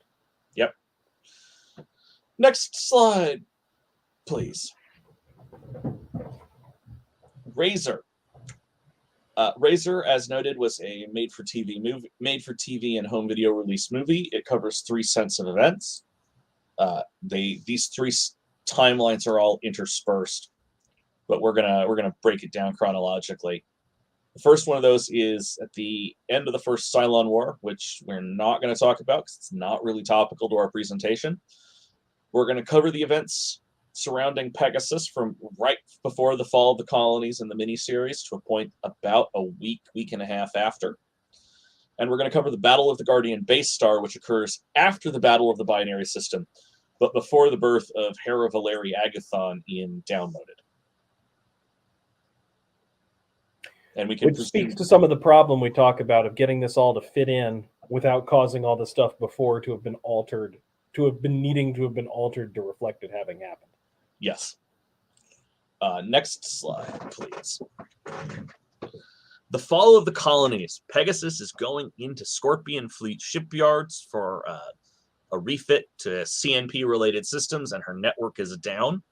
C: Yep. Next slide, please. Razor. Razor, as noted, was a made-for-TV and home video release movie. It covers 3 sets of events. These 3 timelines are all interspersed, but we're gonna break it down chronologically. The first one of those is at the end of the first Cylon War, which we're not going to talk about because it's not really topical to our presentation. We're going to cover the events surrounding Pegasus from right before the fall of the colonies in the miniseries to a point about a week and a half after. And we're going to cover the Battle of the Guardian Base Star, which occurs after the Battle of the Binary System, but before the birth of Hera Valeri Agathon in Downloaded. And we can
B: Which speaks to some of the problem we talk about of getting this all to fit in without causing all the stuff before to have been altered, to have been needing to have been altered to reflect it having happened.
C: Yes. Next slide, please. The fall of the colonies. Pegasus is going into Scorpion Fleet shipyards for a refit to CNP-related systems, and her network is down.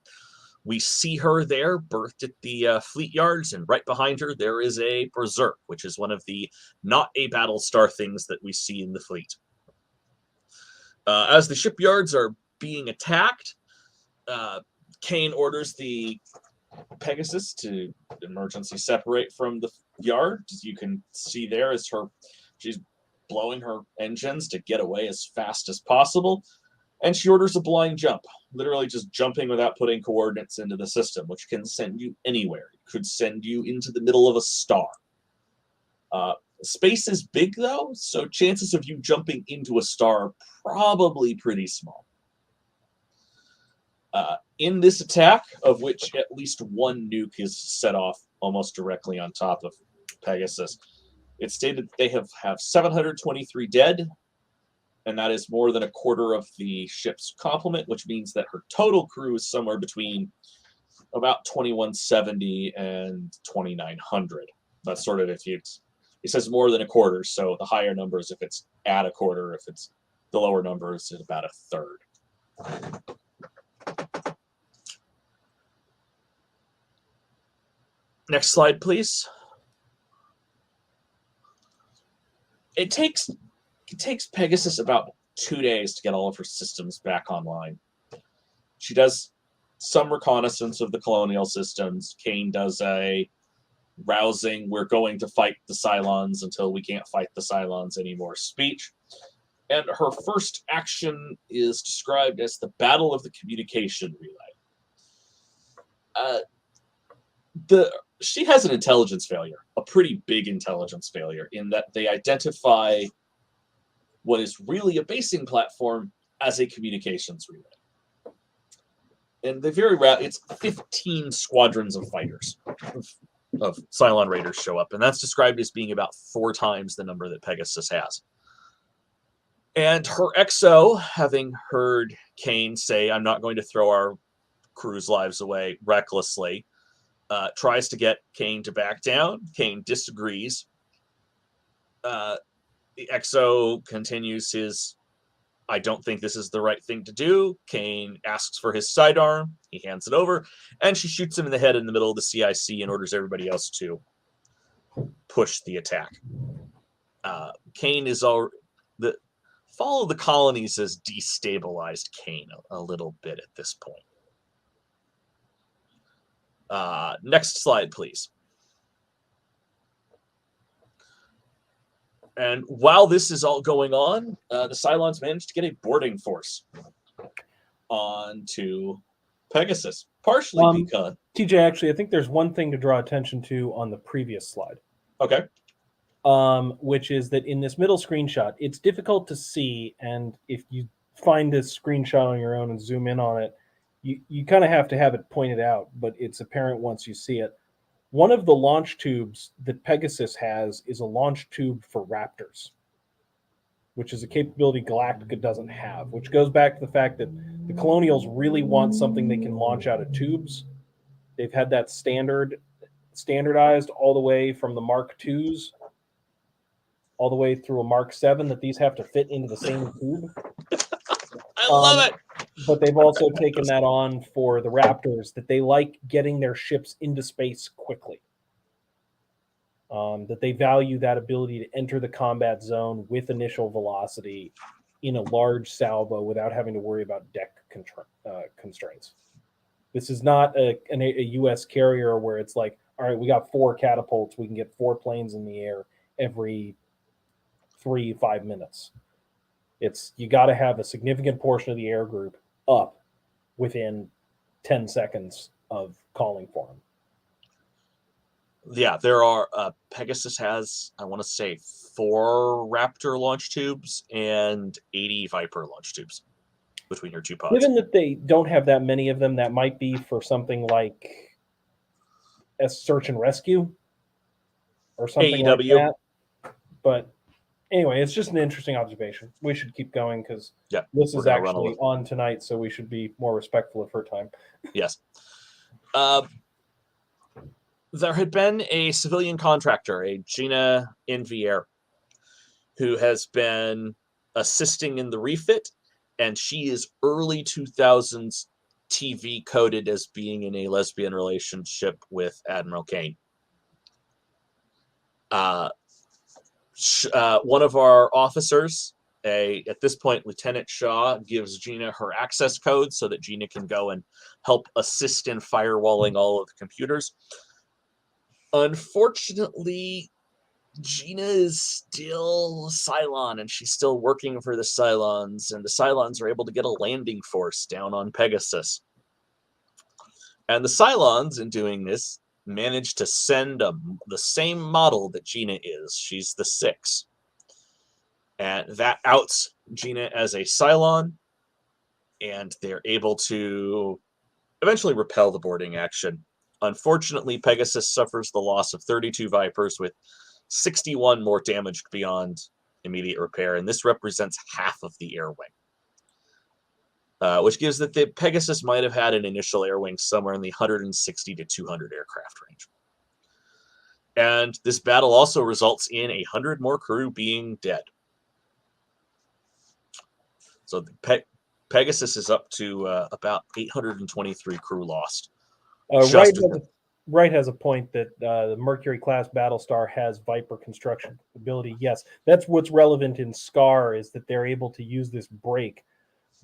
C: We see her there, berthed at the fleet yards, and right behind her there is a Berserk, which is one of the not a Battlestar things that we see in the fleet. As the shipyards are being attacked, Kane orders the Pegasus to emergency separate from the yard. As you can see there, she's blowing her engines to get away as fast as possible. And she orders a blind jump, literally just jumping without putting coordinates into the system, which can send you anywhere. It could send you into the middle of a star. Space is big, though, so chances of you jumping into a star are probably pretty small. In this attack, of which at least one nuke is set off almost directly on top of Pegasus, it's stated that they have 723 dead and that is more than a quarter of the ship's complement, which means that her total crew is somewhere between about 2170 and 2900. That's sort of it says more than a quarter, so the higher numbers if it's at a quarter, if it's the lower numbers is about a third. Next slide, please. It takes Pegasus about 2 days to get all of her systems back online. She does some reconnaissance of the colonial systems. Kane does a rousing, we're going to fight the Cylons until we can't fight the Cylons anymore speech. And her first action is described as the Battle of the Communication Relay. She has an intelligence failure, a pretty big intelligence failure, in that they identify what is really a basing platform as a communications relay. And it's 15 squadrons of fighters of Cylon Raiders show up, and that's described as being about 4 times the number that Pegasus has. And her XO, having heard Kane say, "I'm not going to throw our crew's lives away recklessly," tries to get Kane to back down. Kane disagrees. The XO continues his, "I don't think this is the right thing to do." Kane asks for his sidearm. He hands it over, and she shoots him in the head in the middle of the CIC and orders everybody else to push the attack. Kane is the fall of the colonies has destabilized Kane a little bit at this point. Next slide, please. And while this is all going on, the Cylons managed to get a boarding force onto Pegasus, partially because...
B: TJ, actually, I think there's one thing to draw attention to on the previous slide.
C: Okay.
B: Which is that in this middle screenshot, it's difficult to see, and if you find this screenshot on your own and zoom in on it, you kind of have to have it pointed out, but it's apparent once you see it. One of the launch tubes that Pegasus has is a launch tube for Raptors, which is a capability Galactica doesn't have, which goes back to the fact that the Colonials really want something they can launch out of tubes. They've had that standardized all the way from the Mark IIs all the way through a Mark 7 that these have to fit into the same tube.
C: I love it.
B: But they've also taken that on for the Raptors, that they like getting their ships into space quickly. That they value that ability to enter the combat zone with initial velocity in a large salvo without having to worry about deck constraints. This is not a U.S. carrier where it's like, all right, we got 4 catapults. We can get 4 planes in the air every 3-5 minutes. It's you got to have a significant portion of the air group up within 10 seconds of calling for them.
C: Yeah, there are Pegasus has, I want to say, 4 Raptor launch tubes and 80 Viper launch tubes between your 2 pods.
B: Given that they don't have that many of them, that might be for something like a search and rescue or something like that. But anyway, it's just an interesting observation. We should keep going because this is actually on tonight, so we should be more respectful of her time.
C: Yes. There had been a civilian contractor, a Gina Envier, who has been assisting in the refit, and she is early 2000s TV coded as being in a lesbian relationship with Admiral Kane. One of our officers, at this point, Lieutenant Shaw, gives Gina her access code so that Gina can go and help assist in firewalling all of the computers. Unfortunately, Gina is still Cylon, and she's still working for the Cylons, and the Cylons are able to get a landing force down on Pegasus. And the Cylons, in doing this, managed to send the same model that Gina is. She's the 6. And that outs Gina as a Cylon, and they're able to eventually repel the boarding action. Unfortunately, Pegasus suffers the loss of 32 Vipers, with 61 more damaged beyond immediate repair, and this represents half of the air wing. Which gives that the Pegasus might have had an initial air wing somewhere in the 160 to 200 aircraft range. And this battle also results in 100 more crew being dead. So the Pegasus is up to about 823 crew lost.
B: Wright has a point that the Mercury-class Battlestar has Viper construction ability. Yes, that's what's relevant in SCAR, is that they're able to use this break.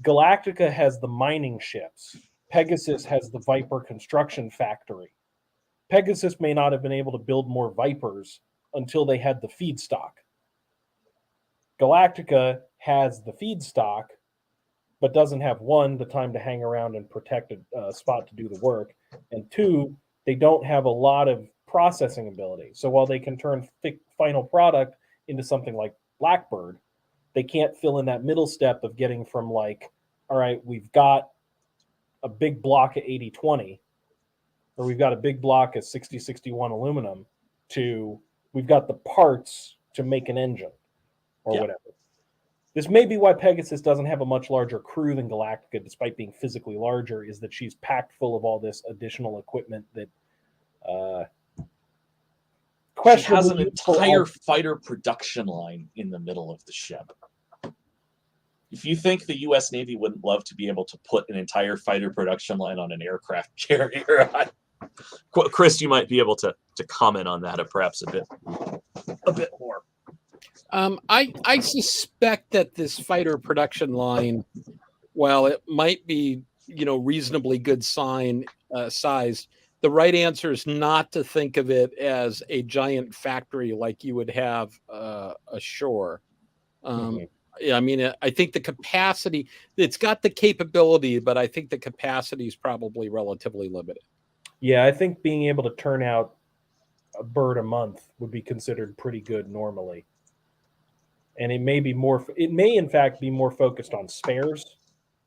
B: Galactica has the mining ships. Pegasus has the Viper construction factory. Pegasus may not have been able to build more Vipers until they had the feedstock. Galactica has the feedstock, but doesn't have, one, the time to hang around and protect a spot to do the work, and two, they don't have a lot of processing ability. So while they can turn final product into something like Blackbird, they can't fill in that middle step of getting from like, all right, we've got a big block of 80-20, or we've got a big block of 60-61 aluminum, to we've got the parts to make an engine or whatever. This may be why Pegasus doesn't have a much larger crew than Galactica, despite being physically larger, is that she's packed full of all this additional equipment that
C: she has an entire fighter production line in the middle of the ship. If you think the U.S. Navy wouldn't love to be able to put an entire fighter production line on an aircraft carrier, Chris, you might be able to comment on that, or perhaps a bit more.
A: I suspect that this fighter production line, while it might be, reasonably good sized, the right answer is not to think of it as a giant factory like you would have ashore. I mean, I think the capacity, it's got the capability, but I think the capacity is probably relatively limited.
B: Yeah, I think being able to turn out a bird a month would be considered pretty good normally. And it may in fact be more focused on spares.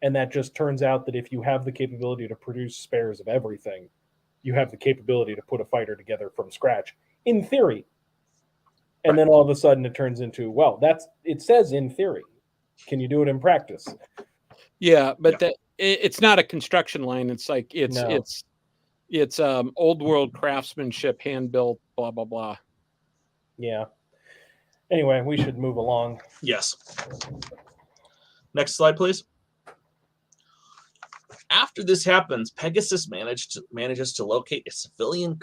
B: And that just turns out that if you have the capability to produce spares of everything, you have the capability to put a fighter together from scratch, in theory. And then all of a sudden it turns into, well, it says in theory. Can you do it in practice?
A: Yeah, but it's not a construction line. It's like it's old world craftsmanship, hand built, blah blah blah.
B: Yeah. Anyway, we should move along.
C: Yes. Next slide, please. After this happens, Pegasus manages to locate a civilian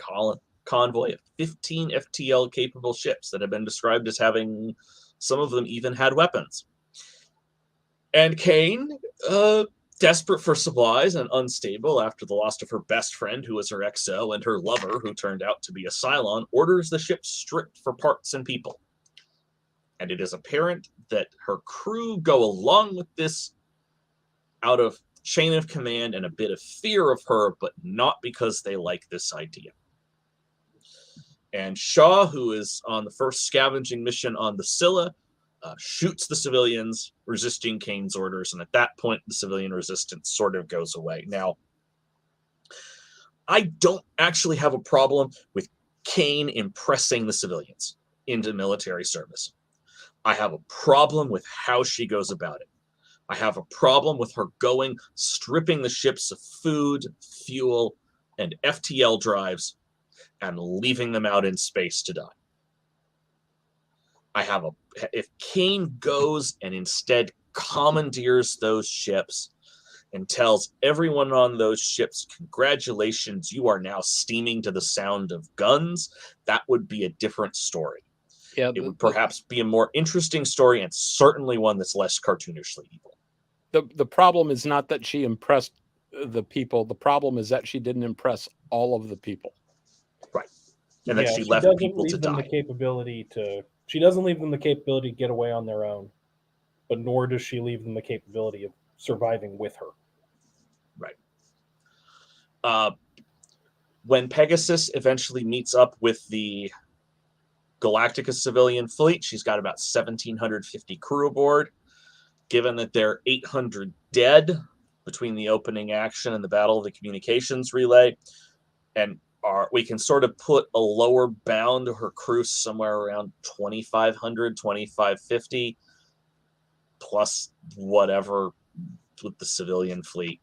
C: convoy of 15 FTL-capable ships that have been described as having, some of them even had weapons. And Kane, desperate for supplies and unstable after the loss of her best friend, who was her XO, and her lover, who turned out to be a Cylon, orders the ship stripped for parts and people. And it is apparent that her crew go along with this out of chain of command and a bit of fear of her, but not because they like this idea. And Shaw, who is on the first scavenging mission on the Scylla, shoots the civilians, resisting Kane's orders, and at that point, the civilian resistance sort of goes away. Now, I don't actually have a problem with Kane impressing the civilians into military service. I have a problem with how she goes about it. I have a problem with her stripping the ships of food, fuel, and FTL drives, and leaving them out in space to die. If Kane goes and instead commandeers those ships and tells everyone on those ships, congratulations, you are now steaming to the sound of guns, that would be a different story. Yeah, it would perhaps be a more interesting story, and certainly one that's less cartoonishly evil.
A: The problem is not that she impressed the people. The problem is that she didn't impress all of the people.
C: Right. And that she left people to die.
B: She doesn't leave them the capability to get away on their own, but nor does she leave them the capability of surviving with her.
C: Right. When Pegasus eventually meets up with the Galactica civilian fleet, she's got about 1,750 crew aboard. Given that there are 800 dead between the opening action and the Battle of the Communications Relay, and we can sort of put a lower bound to her crew somewhere around 2,500, 2,550, plus whatever with the civilian fleet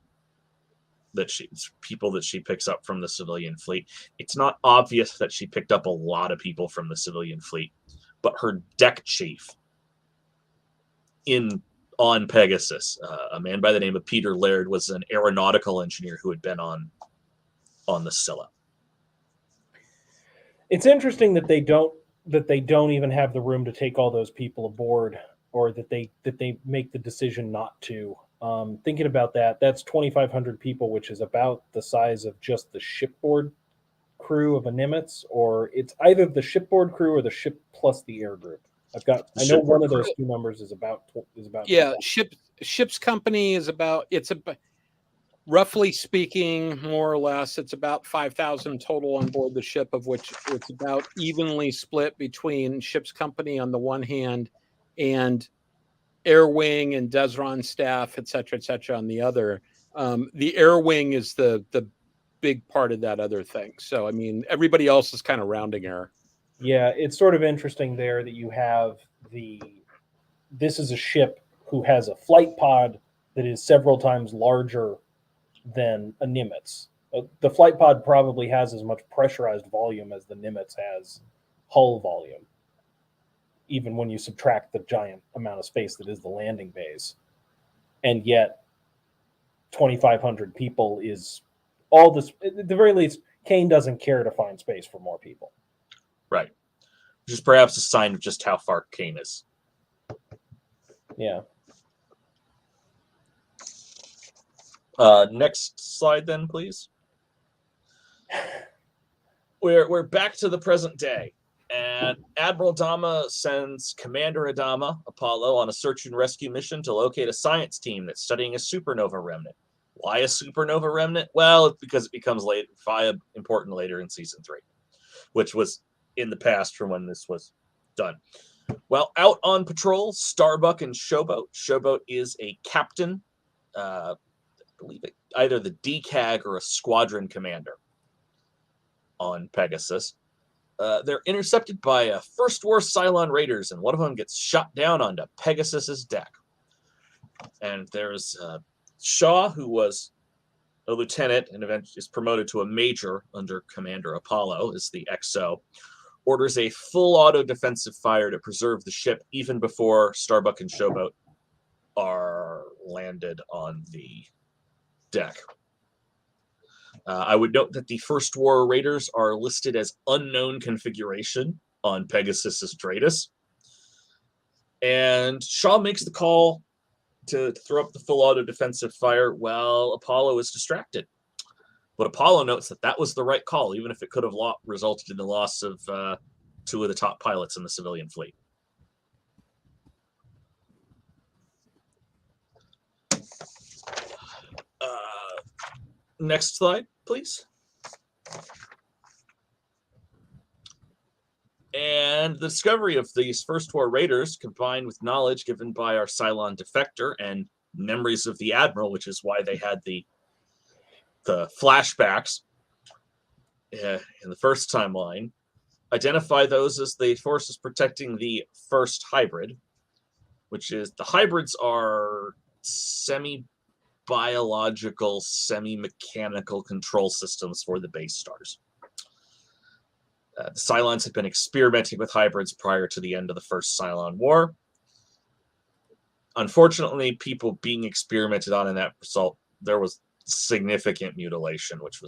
C: people that she picks up from the civilian fleet. It's not obvious that she picked up a lot of people from the civilian fleet, but her deck chief on Pegasus, a man by the name of Peter Laird, was an aeronautical engineer who had been on the Scylla.
B: It's interesting that they don't even have the room to take all those people aboard, or that they make the decision not to. Thinking about that, that's 2,500 people, which is about the size of just the shipboard crew of a Nimitz, or it's either the shipboard crew or the ship plus the air group. I know one of those two numbers is about.
A: Yeah, ship's company is about. It's about, roughly speaking, more or less, it's about 5,000 total on board the ship, of which it's about evenly split between ship's company on the one hand and air wing and Desron staff, et cetera, on the other. The air wing is the big part of that other thing. So, I mean, everybody else is kind of rounding error.
B: Yeah, it's sort of interesting there that you have this is a ship who has a flight pod that is several times larger than a Nimitz. The flight pod probably has as much pressurized volume as the Nimitz has hull volume, even when you subtract the giant amount of space that is the landing bays. And yet 2,500 people is all this. At the very least, Kane doesn't care to find space for more people.
C: Right. Which is perhaps a sign of just how far Kane is.
B: Yeah.
C: Next slide then, please. We're back to the present day. And Admiral Adama sends Commander Adama, Apollo, on a search and rescue mission to locate a science team that's studying a supernova remnant. Why a supernova remnant? Well, it's because it becomes important later in season 3, which was in the past from when this was done. Well, out on patrol, Starbuck and Showboat. Showboat is a captain, I believe either the DCAG or a squadron commander on Pegasus. They're intercepted by First War Cylon raiders, and one of them gets shot down onto Pegasus's deck. And there's Shaw, who was a lieutenant and eventually is promoted to a major under Commander Apollo, is the XO, orders a full auto defensive fire to preserve the ship even before Starbuck and Showboat are landed on the deck. I would note that the First War Raiders are listed as unknown configuration on Pegasus's Dratus. And Shaw makes the call to throw up the full auto defensive fire while Apollo is distracted. But Apollo notes that that was the right call, even if it could have resulted in the loss of 2 of the top pilots in the civilian fleet. Next slide, please. And the discovery of these First War Raiders, combined with knowledge given by our Cylon defector and memories of the Admiral, which is why they had the flashbacks in the first timeline, identify those as the forces protecting the first hybrid, which is the hybrids are semi-biological, semi-mechanical control systems for the base stars. The Cylons had been experimenting with hybrids prior to the end of the First Cylon War. Unfortunately, people being experimented on in that result, there was significant mutilation, which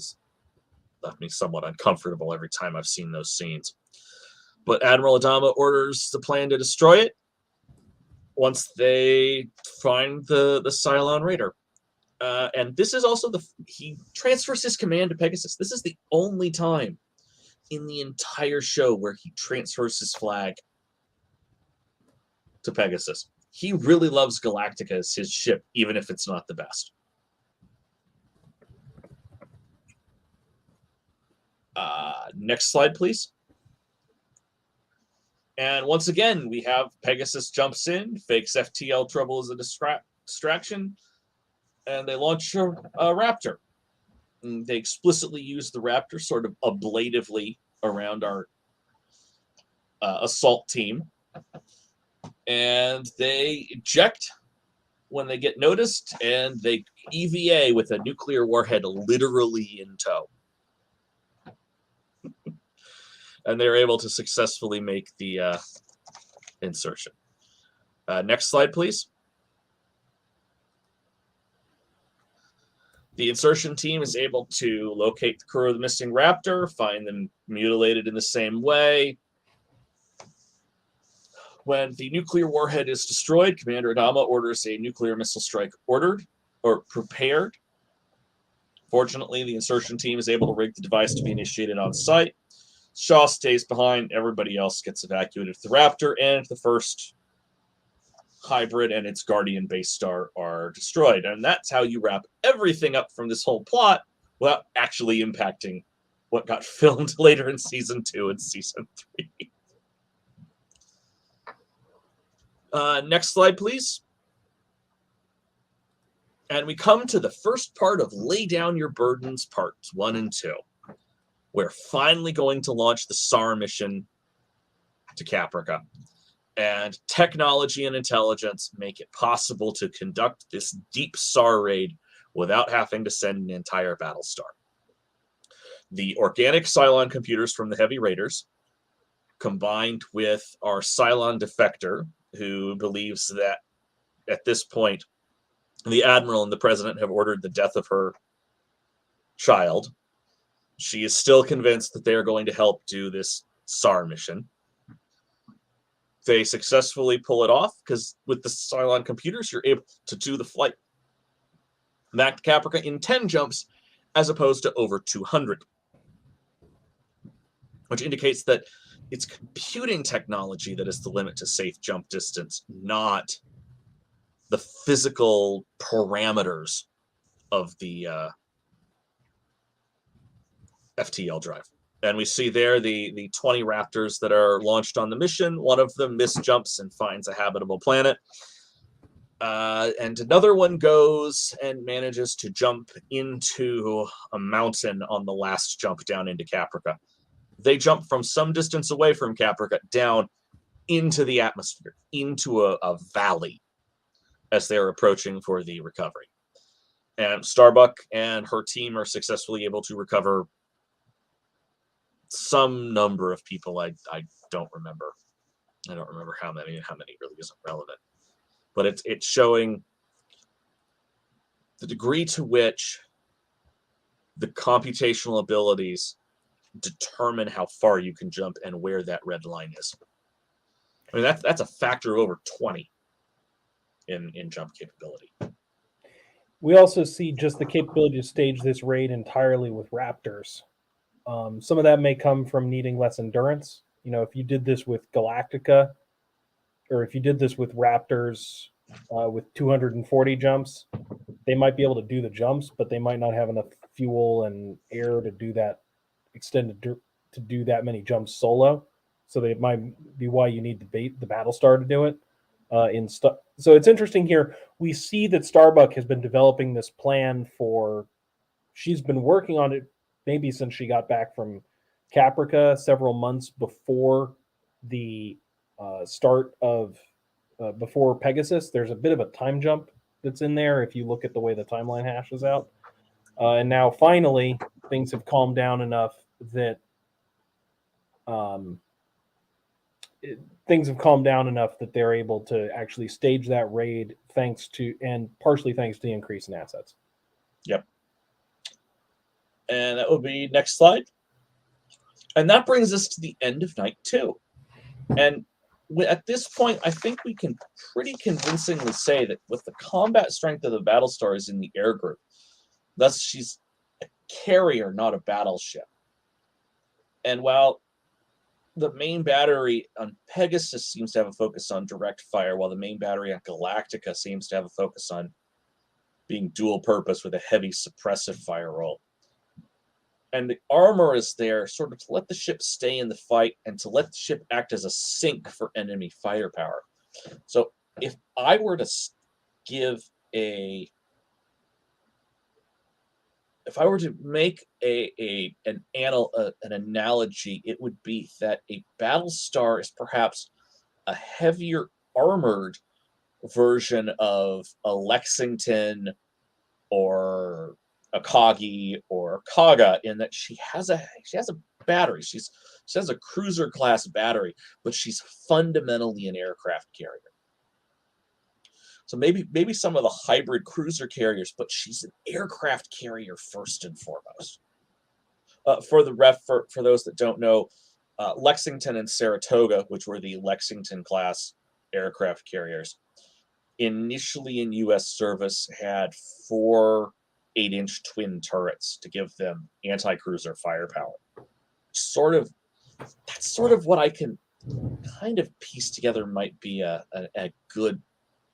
C: left me somewhat uncomfortable every time I've seen those scenes. But Admiral Adama orders the plan to destroy it once they find the Cylon Raider. And this is also he transfers his command to Pegasus. This is the only time in the entire show where he transfers his flag to Pegasus. He really loves Galactica as his ship, even if it's not the best. Next slide, please. And once again, we have Pegasus jumps in, fakes FTL trouble as a distraction, and they launch a Raptor. They explicitly use the Raptor sort of ablatively around our assault team. And they eject when they get noticed, and they EVA with a nuclear warhead literally in tow. And they're able to successfully make the insertion. Next slide, please. The insertion team is able to locate the crew of the missing Raptor, find them mutilated in the same way. When the nuclear warhead is destroyed, Commander Adama orders a nuclear missile strike ordered or prepared. Fortunately, the insertion team is able to rig the device to be initiated on site. Shaw stays behind. Everybody else gets evacuated. The Raptor and the first hybrid and its Guardian base star are destroyed. And that's how you wrap everything up from this whole plot without actually impacting what got filmed later in Season 2 and Season 3. Next slide, please. And we come to the first part of Lay Down Your Burdens, parts 1 and 2. We're finally going to launch the SAR mission to Caprica. And technology and intelligence make it possible to conduct this deep SAR raid without having to send an entire Battlestar. The organic Cylon computers from the Heavy Raiders, combined with our Cylon defector, who believes that at this point the Admiral and the President have ordered the death of her child. She is still convinced that they are going to help do this SAR mission. They successfully pull it off because with the Cylon computers, you're able to do the flight back to Caprica in 10 jumps as opposed to over 200, which indicates that it's computing technology that is the limit to safe jump distance, not the physical parameters of the FTL drive. And we see there the 20 Raptors that are launched on the mission. One of them misjumps and finds a habitable planet. And another one goes and manages to jump into a mountain on the last jump down into Caprica. They jump from some distance away from Caprica down into the atmosphere, into a valley as they're approaching for the recovery. And Starbuck and her team are successfully able to recover some number of people. I don't remember. I don't remember how many. How many really isn't relevant. But it's showing the degree to which the computational abilities determine how far you can jump and where that red line is. I mean, that's a factor of over 20 in jump capability.
B: We also see just the capability to stage this raid entirely with Raptors. Some of that may come from needing less endurance. You know, if you did this with Galactica, or if you did this with Raptors with 240 jumps, they might be able to do the jumps, but they might not have enough fuel and air to do that extended to do that many jumps solo. So they might be why you need the Battlestar to do it. So it's interesting here. We see that Starbuck has been developing this plan she's been working on it maybe since she got back from Caprica several months before the start of before Pegasus. There's a bit of a time jump that's in there if you look at the way the timeline hashes out. And now finally things have calmed down enough that they're able to actually stage that raid partially thanks to the increase in assets.
C: Yep. And that will be next slide. And that brings us to the end of night 2. And at this point, I think we can pretty convincingly say that with the combat strength of the Battlestar is in the air group, thus she's a carrier, not a battleship. And while the main battery on Pegasus seems to have a focus on direct fire, while the main battery on Galactica seems to have a focus on being dual purpose with a heavy suppressive fire roll. And the armor is there sort of to let the ship stay in the fight and to let the ship act as a sink for enemy firepower. So if I were to give a if I were to make an analogy, it would be that a Battlestar is perhaps a heavier armored version of a Lexington or a Kagi or Kaga, in that she has a battery. She has a cruiser class battery, but she's fundamentally an aircraft carrier. So maybe some of the hybrid cruiser carriers, but she's an aircraft carrier first and foremost. For those that don't know, Lexington and Saratoga, which were the Lexington class aircraft carriers, initially in U.S. service had 4 8-inch twin turrets to give them anti-cruiser firepower. That's sort of what I can kind of piece together might be a good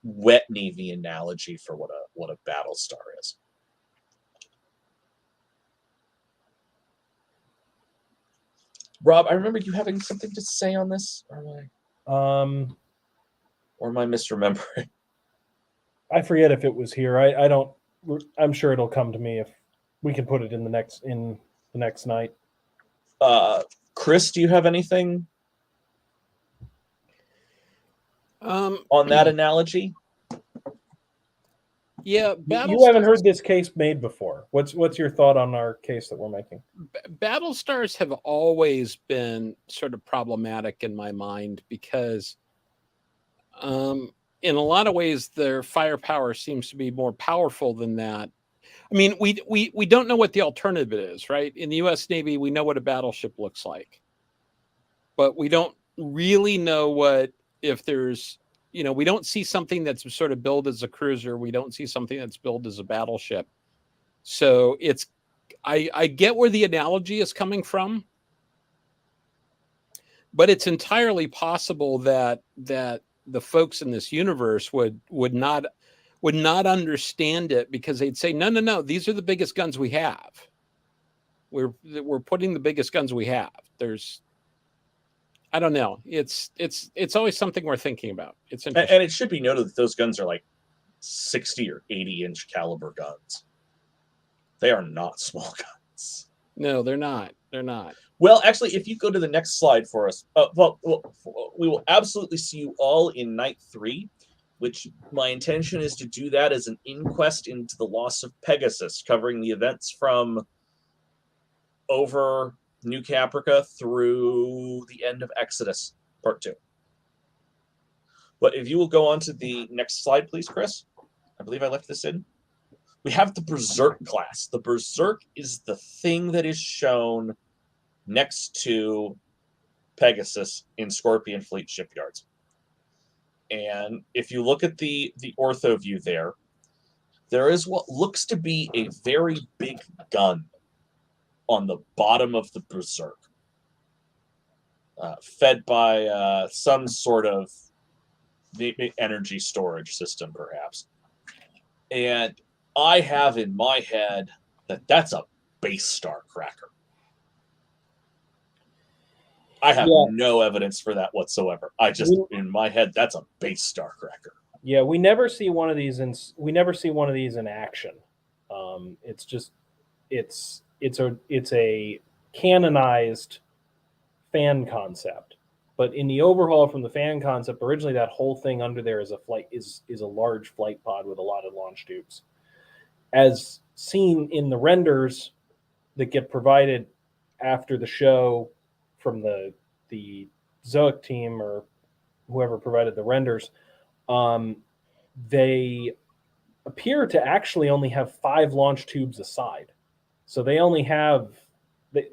C: wet Navy analogy for what a Battlestar is. Rob, I remember you having something to say on this, or am I misremembering?
B: I forget if it was here. I don't. I'm sure it'll come to me if we can put it in the next night.
C: Chris, do you have anything on that analogy?
A: Yeah,
B: you haven't heard this case made before. What's your thought on our case that we're making?
A: Battlestars have always been sort of problematic in my mind because in a lot of ways their firepower seems to be more powerful than that. I mean, we don't know what the alternative is, right? In the US Navy, we know what a battleship looks like. But we don't really know what if there's, we don't see something that's sort of billed as a cruiser. We don't see something that's billed as a battleship. So I get where the analogy is coming from, but it's entirely possible that the folks in this universe would not understand it, because they'd say, no, these are the biggest guns we have. We're putting the biggest guns we have. I don't know. It's always something we're thinking about. It's interesting.
C: And it should be noted that those guns are like 60 or 80-inch caliber guns. They are not small guns.
A: No, they're not. They're not.
C: Well, actually, if you go to the next slide for us, we will absolutely see you all in night 3, which my intention is to do that as an inquest into the loss of Pegasus, covering the events from over New Caprica through the end of Exodus, Part 2. But if you will go on to the next slide, please, Chris. I believe I left this in. We have the Berserk class. The Berserk is the thing that is shown next to Pegasus in Scorpion Fleet shipyards. And if you look at the ortho view there is what looks to be a very big gun on the bottom of the Berserk, fed by some sort of energy storage system, perhaps. And I have in my head that that's a base star cracker. I have no evidence for that whatsoever. In my head, that's a base star cracker.
B: Yeah, we never see one of these in action. It's a canonized fan concept. But in the overhaul from the fan concept, originally that whole thing under there is a large flight pod with a lot of launch tubes. As seen in the renders that get provided after the show from the Zoic team or whoever provided the renders, they appear to actually only have 5 launch tubes aside. So they only have a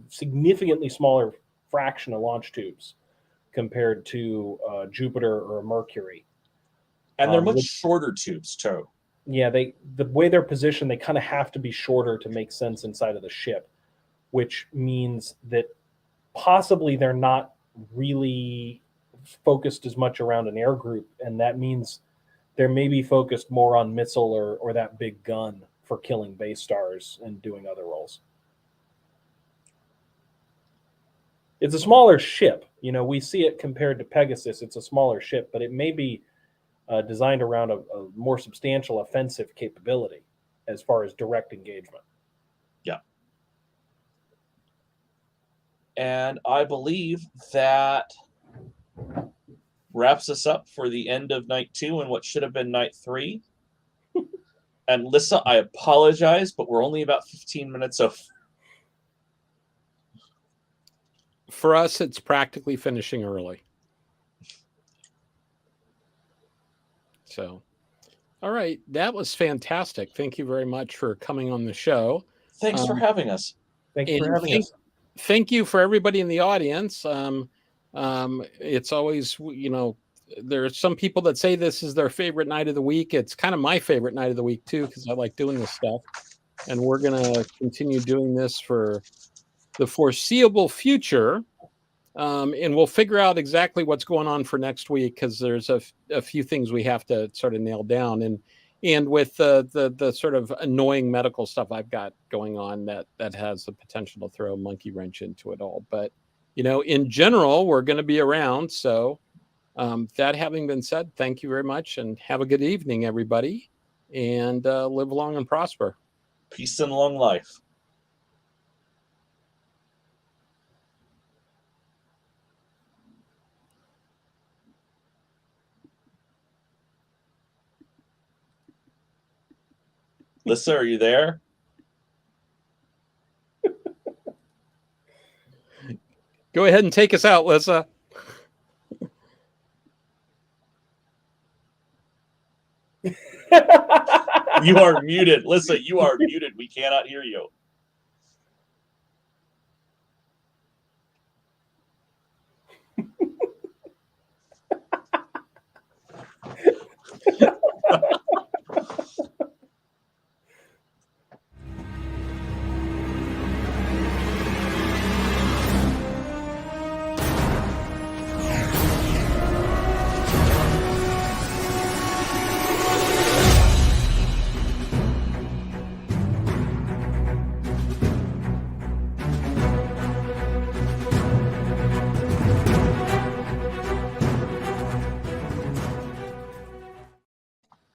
B: significantly smaller fraction of launch tubes compared to Jupiter or Mercury.
C: And they're much shorter tubes too.
B: Yeah, the way they're positioned, they kind of have to be shorter to make sense inside of the ship, which means that possibly they're not really focused as much around an air group, and that means they're maybe focused more on missile or that big gun for killing base stars and doing other roles. It's a smaller ship. We see it compared to Pegasus. It's a smaller ship, but it may be designed around a more substantial offensive capability. as far as direct engagement.
C: Yeah. And I believe that wraps us up for the end of night 2 and what should have been night 3. And Lissa, I apologize, but we're only about 15 minutes over.
A: For us, it's practically finishing early. So, all right. That was fantastic. Thank you very much for coming on the show.
C: Thanks for having us.
B: Thank you for having us.
A: Thank you for everybody in the audience. It's always, there are some people that say this is their favorite night of the week. It's kind of my favorite night of the week too, because I like doing this stuff. And we're going to continue doing this for the foreseeable future. And we'll figure out exactly what's going on for next week, because there's a few things we have to sort of nail down. And with the sort of annoying medical stuff I've got going on, that has the potential to throw a monkey wrench into it all. But, in general, we're going to be around. So that having been said, thank you very much and have a good evening, everybody, and live long and prosper.
C: Peace and long life. Lissa, are you there?
A: Go ahead and take us out, Lissa.
C: You are muted. Lissa, you are muted. We cannot hear you.